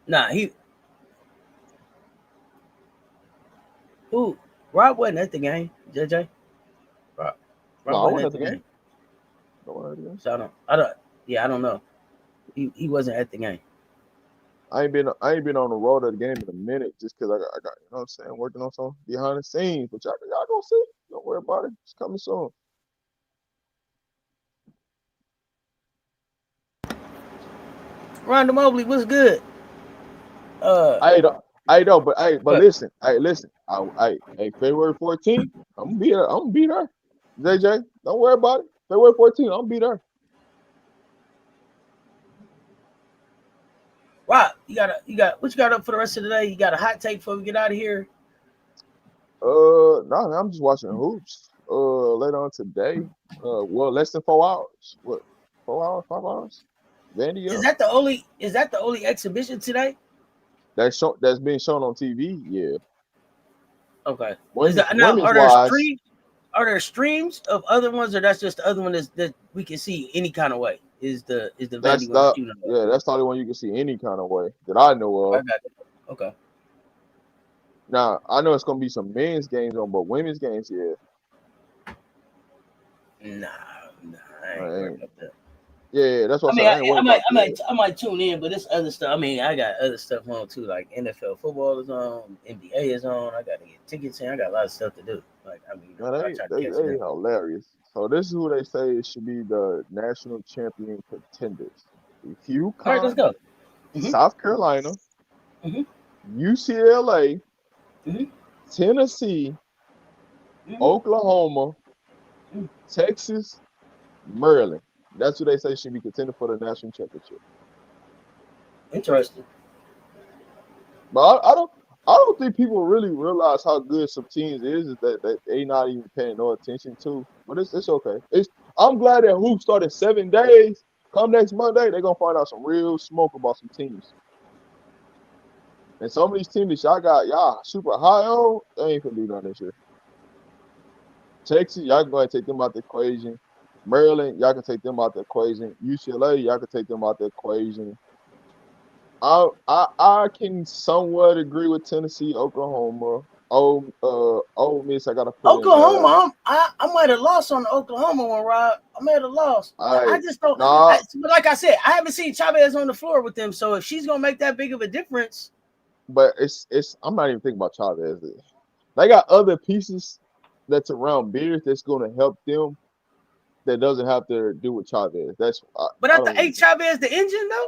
Nah, who Rob wasn't at the game. JJ. Rob. No, Rob I wasn't wasn't at at the the game. game. No, I wasn't at the game. So I don't yeah, I don't know. He wasn't at the game. I ain't been on the road at the game in a minute just because I got what I'm saying, working on some behind the scenes, but y'all gonna see. Don't worry about it. It's coming soon. Rhonda Mobley was good. Uh I don't, but but listen. February 14th, I'm gonna be there. I'm gonna be there. JJ, don't worry about it. February 14th, I'm gonna be there. Rob, you got what you got up for the rest of the day? You got a hot take before we get out of here? No, I'm just watching hoops. Later on today. Well, less than 4 hours. What? 4 hours? 5 hours? Vandy up. Is that the only exhibition today? That's being shown on TV. Yeah. Okay. Is Women, that now women's wise, are there streams of other ones or that's just the other one that we can see any kind of way? Is the that's Vandy one the that you know? yeah, that's the only one you can see any kind of way that I know I of. got it. Okay. Now I know it's gonna be some men's games on, but women's games, yeah. Nah. I ain't I worried ain't. about that. Yeah, that's what I I mean, said. I ain't worried about that. I might tune in, but it's other stuff. I mean, I got other stuff on too, like NFL football is on, NBA is on. I got to get tickets in. I got a lot of stuff to do. Like, I mean, Man, I try to they catch it up. hilarious. So this is who they say should be the national champion contenders: All right, let's UConn, go. Mhm. South Carolina, Mhm. UCLA, Mhm. Tennessee, Mhm. Oklahoma, Mhm. Texas, Maryland. That's who they say should be contending for the national championship. Interesting. But I don't think people really realize how good some teams is that they not even paying no attention to. But it's okay. I'm glad that hoop started 7 days. Come next Monday, they're gonna find out some real smoke about some teams. And some of these teams that y'all got y'all super high on, they ain't gonna do nothing this year. Texas, y'all can go ahead and take them out the equation. Maryland, y'all can take them out the equation. UCLA, y'all can take them out the equation. I can somewhat agree with Tennessee, Oklahoma. Ole Miss, I gotta put in there. Oklahoma, I might have lost on the Oklahoma one, Rob. I might have lost. I I just don't. nah, But like I said, I haven't seen Chavez on the floor with them. So if she's gonna make that big of a difference, but it's I'm not even thinking about Chavez. They got other pieces that's around Beers that's gonna help them that doesn't have to do with Chavez. but I at the don't eight even Chavez the engine though.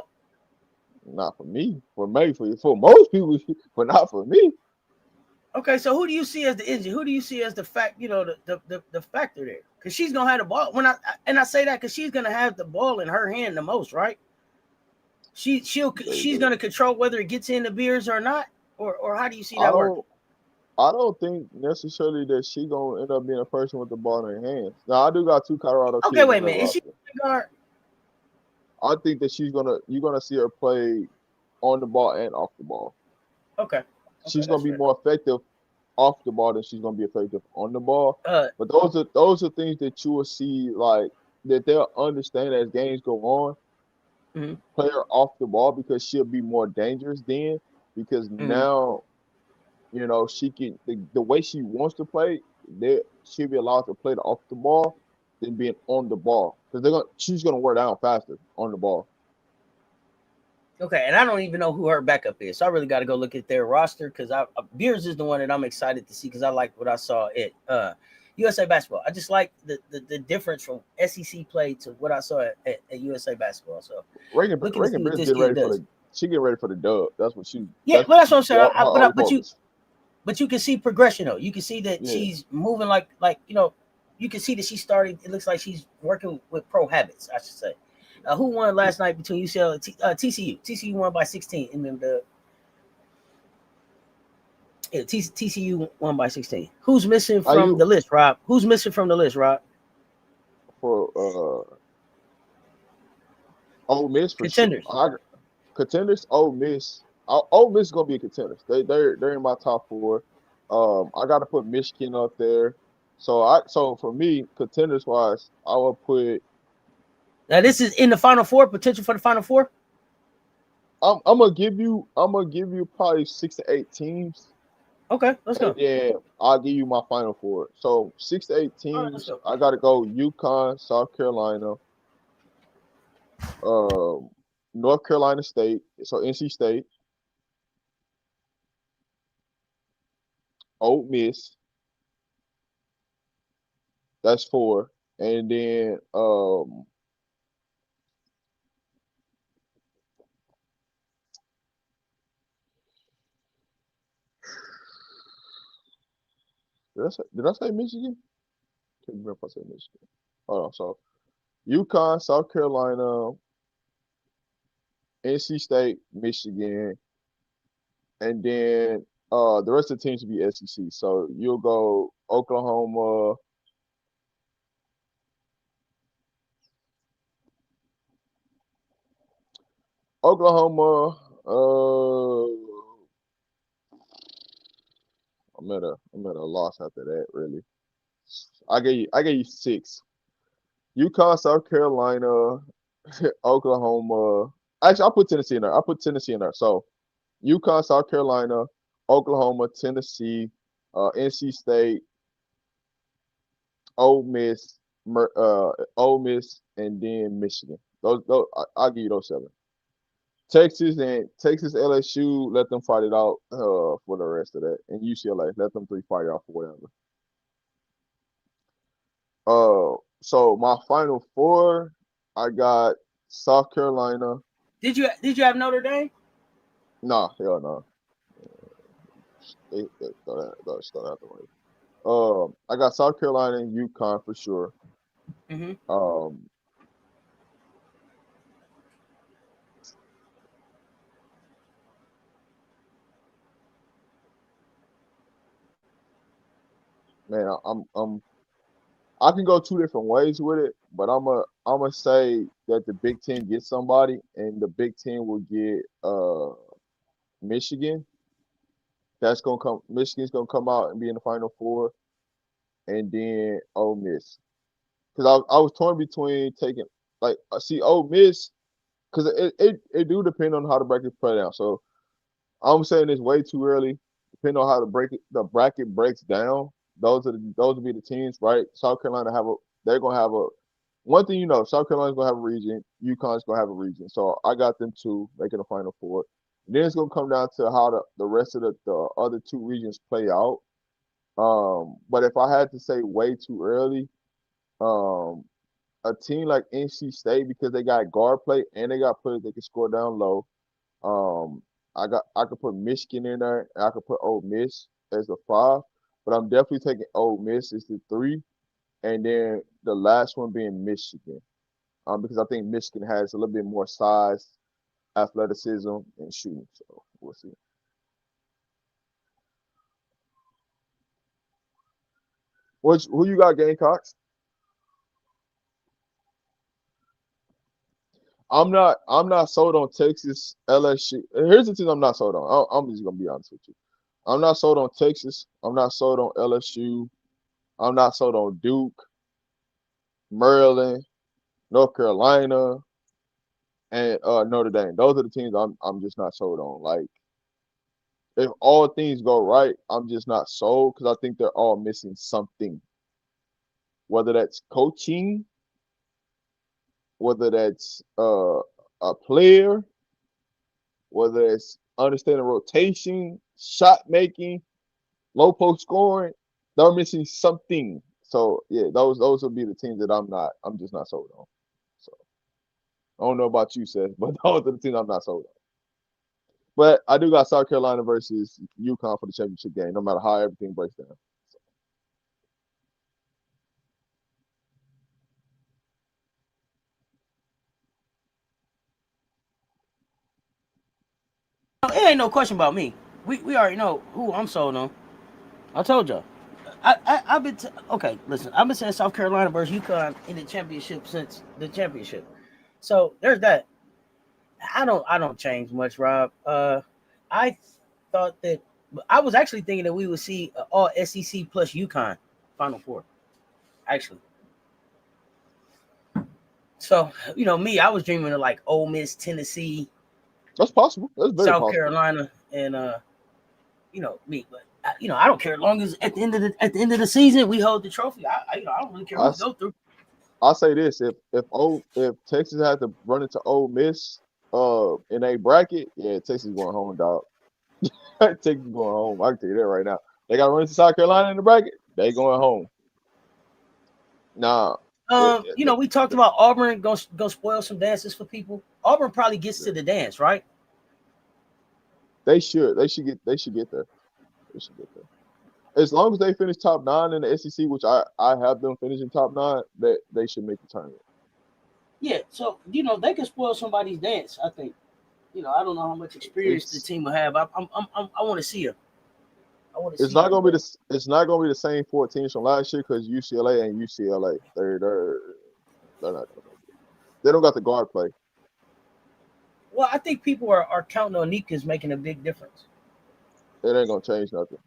not for me. For most people, but not for me. Okay, so who do you see as the engine? Who do you see as the fact? You know, the factor there, because she's gonna have the ball. I say that because she's gonna have the ball in her hand the most, right? She's gonna control whether it gets in the beers or not, or how do you see I that working? don't I don't think necessarily that she gonna end up being a person with the ball in her hands. Now I do got two Colorado Okay, kids wait on a that minute. Is she roster. a guard? I think that you're gonna see her play on the ball and off the ball. Okay, okay, She's gonna that's be fair. more effective off the ball than she's gonna be effective on the ball. Uh, But those are things that you will see like that they'll understand as games go on. mhm, Play her off the ball because she'll be more dangerous then because mhm. now she can the way she wants to play, she'll be allowed to play the off the ball than being on the ball because she's gonna wear down faster on the ball. Okay, and I don't even know who her backup is, so I really got to go look at their roster because Beers is the one that I'm excited to see because I like what I saw at USA Basketball. I just like the difference from SEC play to what I saw at USA Basketball. So looking to see Reagan what Beers this getting kid ready for does. the she getting ready for the dub. Yeah, That's well, that's what I'm saying. her only focus. But you can see progression though. You can see that Yeah. she's moving you can see that she's starting. It looks like she's working with pro habits, I should say. Who won last night between UCLA and TCU? TCU won by 16, and then TCU won by 16. Who's missing Are from you the list, Rob? Who's missing from the list, Rob? for Ole Miss for sure? Contenders. Contenders. Ole Miss is gonna be a contender. They're in my top four. I got to put Michigan up there. So for me, contenders wise, I will put. Now this is in the Final Four. Potential for the Final Four. I'm gonna give you probably 6 to 8 teams, Okay, let's and go. then I'll give you my final four. So 6 to 8 All right, let's teams. go. I gotta go UConn, South Carolina, um, North Carolina State. So NC State, Ole Miss. That's four, and then did I say Michigan? Can't remember if I said Michigan. Hold on. So UConn, South Carolina, NC State, Michigan, and then the rest of the teams will be SEC. So you'll go Oklahoma. I'm at a loss after that. Really, I gave you six. UConn, South Carolina, Oklahoma. Actually, I'll put Tennessee in there. I'll put Tennessee in there. So UConn, South Carolina, Oklahoma, Tennessee, NC State, Ole Miss, Ole Miss, and then Michigan. Those I'll give you those 7. Texas, LSU, let them fight it out for the rest of that, and UCLA, let them 3 fight it out for whatever. So my final 4, I got South Carolina. Did you have Notre Dame? Nah, hell no. They throw that out the way. I got South Carolina and UConn for sure. Mm-hmm. Man, I can go 2 different ways with it, but I'm gonna say that the Big Ten gets somebody, and the Big Ten will get Michigan. Michigan's gonna come out and be in the Final 4, and then Ole Miss. Because I was torn between taking like I see Ole Miss because it do depend on how the bracket play down. So I'm saying it's way too early. Depending on how the bracket breaks down, those will be the teams, right? South Carolina they're gonna have a one thing South Carolina's gonna have a region, UConn's gonna have a region. So I got them 2 making the Final 4. And then it's gonna come down to how the rest of the other 2 regions play out. But if I had to say way too early, um, a team like NC State because they got guard play and they got players that can score down low. Um, I could put Michigan in there, and I could put Ole Miss as the 5, but I'm definitely taking Ole Miss as the 3, and then the last one being Michigan, because I think Michigan has a little bit more size, athleticism, and shooting. So we'll see. Who you got, Gamecocks? I'm not sold on Texas, LSU. Here's the thing I'm not sold on. I'm just gonna be honest with you. I'm not sold on Texas. I'm not sold on LSU. I'm not sold on Duke, Maryland, North Carolina, and Notre Dame. Those are the teams I'm just not sold on. Like if all things go right, I'm just not sold because I think they're all missing something. Whether that's coaching, whether that's a player, whether it's understanding rotation, shot making, low post scoring, they're missing something. So yeah, those will be the teams that I'm just not sold on. So I don't know about you, Seth, but those are the teams I'm not sold on. But I do got South Carolina versus UConn for the championship game, no matter how everything breaks down. It ain't no question about me. We already know who I'm sold on. I told y'all. I've been okay. Listen, I've been saying South Carolina versus UConn in the championship since the championship. So there's that. I don't change much, Rob. I thought that I was actually thinking that we would see all SEC plus UConn Final Four. Actually, so me, I was dreaming of like Ole Miss, Tennessee, That's possible. That's very South possible. Carolina, and me. But I don't care as long as at the end of the season we hold the trophy. I don't really care who I we go through. I'll say this: if Texas had to run into Ole Miss in a bracket, yeah, Texas going home, dog. Texas going home. I can tell you that right now. They got to run into South Carolina in the bracket. They going home. Nah, We talked about Auburn go spoil some dances for people. Auburn probably gets to the dance, right? they should. They should get there. They should get there. As long as they finish top 9 in the SEC, which I have them finishing top 9, that they should make the tournament. Yeah, so they can spoil somebody's dance. I think. I don't know how much experience the It's team will have. I want to see them. I want to it's see not them. gonna be it's not gonna be the same 4 teams from last year because UCLA and UCLA they're not gonna make it. They don't got the guard play. Well, I think people are counting on Nika's making a big difference. It ain't gonna change nothing.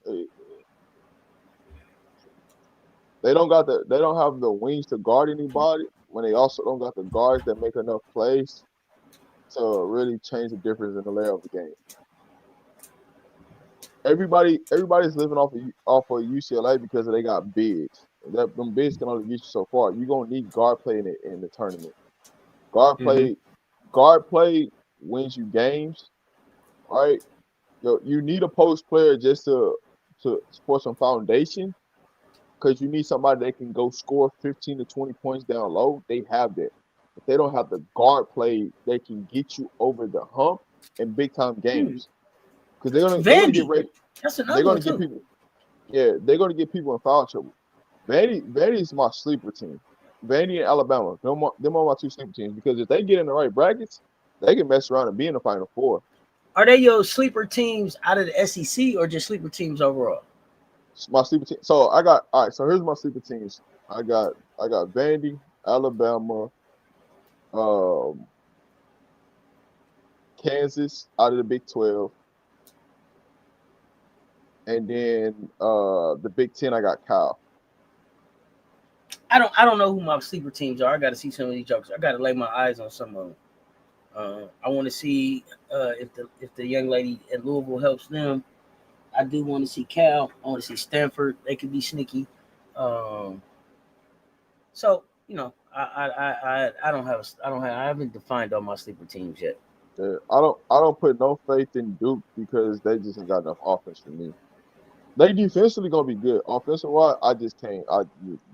They don't have the wings to guard anybody when they also don't got the guards that make enough plays to really change the difference in the layout of the game. Everybody's living off of UCLA because they got bigs. That them bigs can only get you so far. You're gonna need guard play in the tournament. Guard Mm-hmm. play, guard play wins you games, right? You need a post player just to for some foundation because you need somebody that can go score 15 to 20 points down low. They have that. If they don't have the guard play, they can get you over the hump in big time games because they're gonna get Vandy, ready. that's They're another one gonna get too. people. Yeah, they're gonna get people in foul trouble. Vandy is my sleeper team. Vandy and Alabama, them are my two sleeper teams because if they get in the right brackets, they can mess around and be in the Final Four. Are they your sleeper teams out of the SEC or just sleeper teams overall? It's my sleeper team. So I got all right. So here's my sleeper teams. I got Vandy, Alabama, um, Kansas out of the Big 12, and then the Big 10. I got Cal. I don't know who my sleeper teams are. I got to see some of these jokers. I got to lay my eyes on some of them. I want to see if the young lady at Louisville helps them. I do want to see Cal. I want to see Stanford. They could be sneaky. Um, so I haven't defined all my sleeper teams yet. Yeah, I don't put no faith in Duke because they just ain't got enough offense for me. They defensively gonna be good. Offensive wise, I just can't.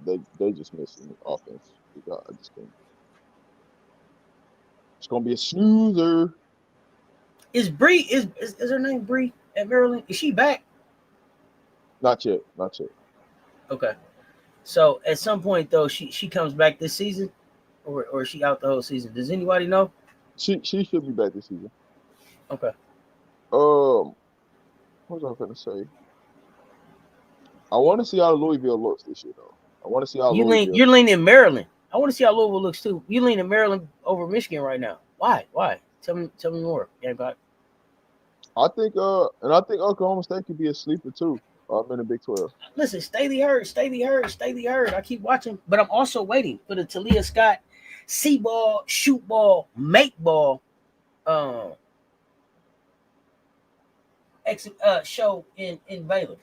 They just missing me offense. I just can't. It's gonna be a snoozer. Is Bree is her name Bree at Maryland? Is she back? Not yet. Not yet. Okay. So at some point though, she comes back this season, or is she out the whole season? Does anybody know? She should be back this season. Okay. Um, what was I gonna say? I want to see how Louisville looks this year, though. I want to see how Louisville. You're leaning Maryland. I want to see how Louisville looks too. You leaning Maryland over Michigan right now. Why? Why? Tell me more. Yeah, God. I think Oklahoma State could be a sleeper too. In the Big 12. Listen, Staley Hurd, Staley Hurd, Staley Hurd. I keep watching, but I'm also waiting for the Talia Scott see ball, shoot ball, make ball um show in Baylor.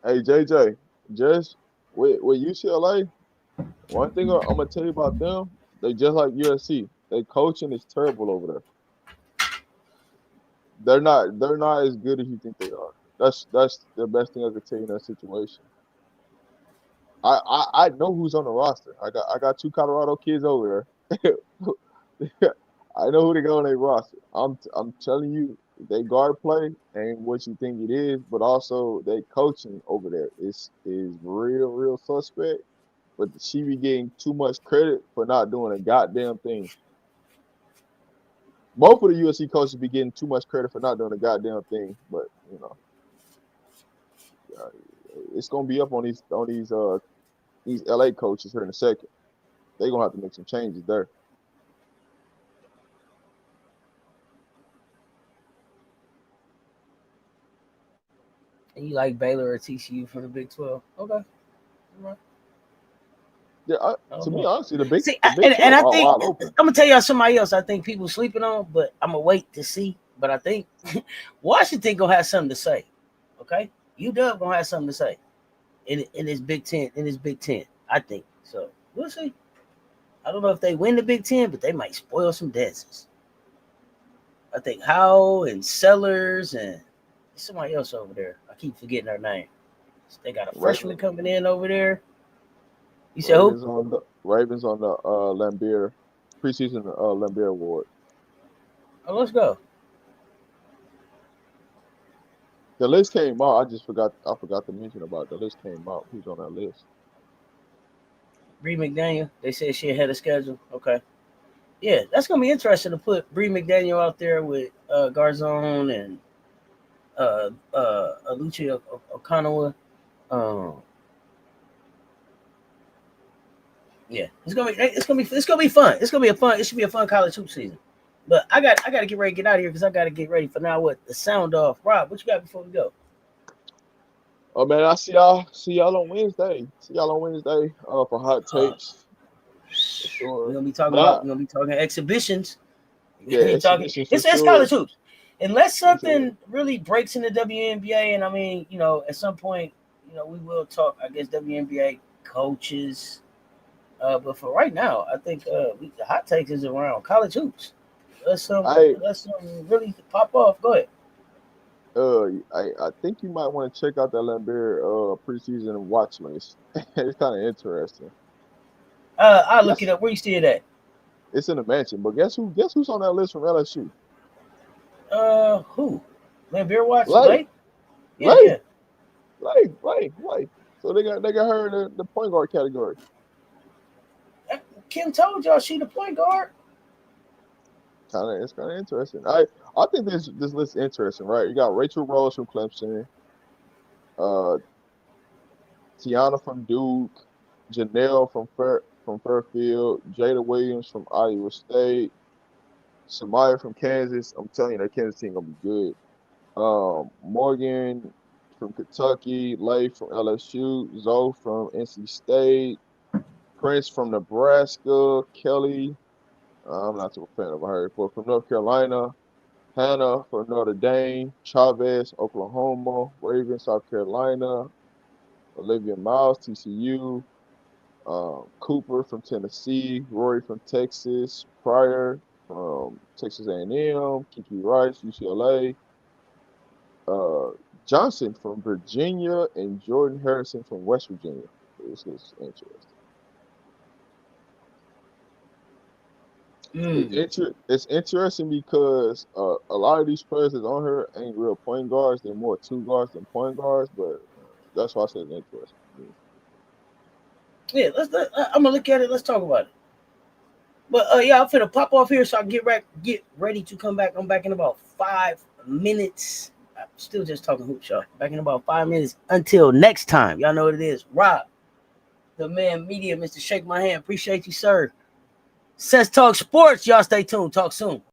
Hey JJ, just with UCLA, one thing I'm gonna tell you about them, they just like USC. Their coaching is terrible over there. They're not as good as you think they are. That's the best thing I could tell you in that situation. I know who's on the roster. I got two Colorado kids over there. I know who they got on their roster. I'm telling you, they guard play ain't what you think it is, but also they coaching over there is real suspect. But she be getting too much credit for not doing a goddamn thing. Both of the USC coaches be getting too much credit for not doing a goddamn thing. But uh, it's gonna be up on these LA coaches here in a second. They're gonna have to make some changes there. And you like Baylor or TCU from the Big 12? Okay. All right. Yeah, I to don't me, know. honestly, See, the Big and 12 I are think wide open. I'm gonna tell y'all somebody else. I think people sleeping on, but I'm gonna wait to see. But I think Washington gonna have something to say. Okay, UW gonna have something to say in this Big Ten. In this Big Ten, I think so. We'll see. I don't know if they win the Big Ten, but they might spoil some dances. I think Howell and Sellers and somebody else over there. I keep forgetting her name. They got a freshman Ravens, coming in over there. You said who? Ravens on the Lambeer preseason Lambeer award. Oh, let's go. The list came out. I forgot to mention about the list came out. Who's on that list? Bree McDaniel. They said she ahead of schedule. Okay. Yeah, that's gonna be interesting to put Bree McDaniel out there with Garzone and Lucia Okonowa. Um, yeah, it's gonna be fun. It should be a fun college hoop season. But I got to get ready to get out of here because I got to get ready for now. What the sound off? Rob, what you got before we go? Oh man, I see y'all on Wednesday. See y'all on Wednesday for hot Uh, takes for sure. we're gonna be talking exhibitions. Yeah, Talking exhibitions for it's sure. college hoops. Unless For sure. something really breaks in the WNBA, and I mean, at some point, we will talk, I guess, WNBA coaches. But for right now, I think the hot takes is around college hoops. Let's I really pop off. Go ahead. I think you might want to check out that Lambert preseason watch list. It's kind of interesting. I'll look it Guess up. Where you see it at? it's in the mansion, but guess who? Guess who's on that list from LSU? Who? Man, Beer Watch Lake, Late? Yeah, Lake, yeah. Lake. So they got her in the point guard category. Kim told y'all she the point guard. It's kind of interesting. I think this list is interesting, right? You got Rachel Rose from Clemson, uh, Tiana from Duke, Janelle from Fairfield, Jada Williams from Iowa State, Samaya from Kansas. I'm telling you, that Kansas team gonna be good. Morgan from Kentucky, Leigh from LSU, Zoe from NC State, Prince from Nebraska, Kelly. I'm not too fan of her, but from North Carolina, Hannah from Notre Dame, Chavez, Oklahoma, Raven, South Carolina, Olivia Miles, TCU, Cooper from Tennessee, Rory from Texas, Pryor from Texas A&M, Kiki Rice, UCLA, uh, Johnson from Virginia, and Jordan Harrison from West Virginia. This is interesting. Mm. It's interesting because a lot of these players that's on here ain't real point guards. They're more two guards than point guards, but that's why I said it's interesting. Yeah, I'm gonna look at it. Let's talk about it. But yeah, I'm finna pop off here so I get ready to come back. I'm back in about 5 minutes. I'm still just talking hoops, y'all. Back in about 5 minutes. Until next time, y'all know what it is. Rob, the man media, Mr. Shake My Hand. Appreciate you, sir. Cess Talk Sports. Y'all stay tuned. Talk soon.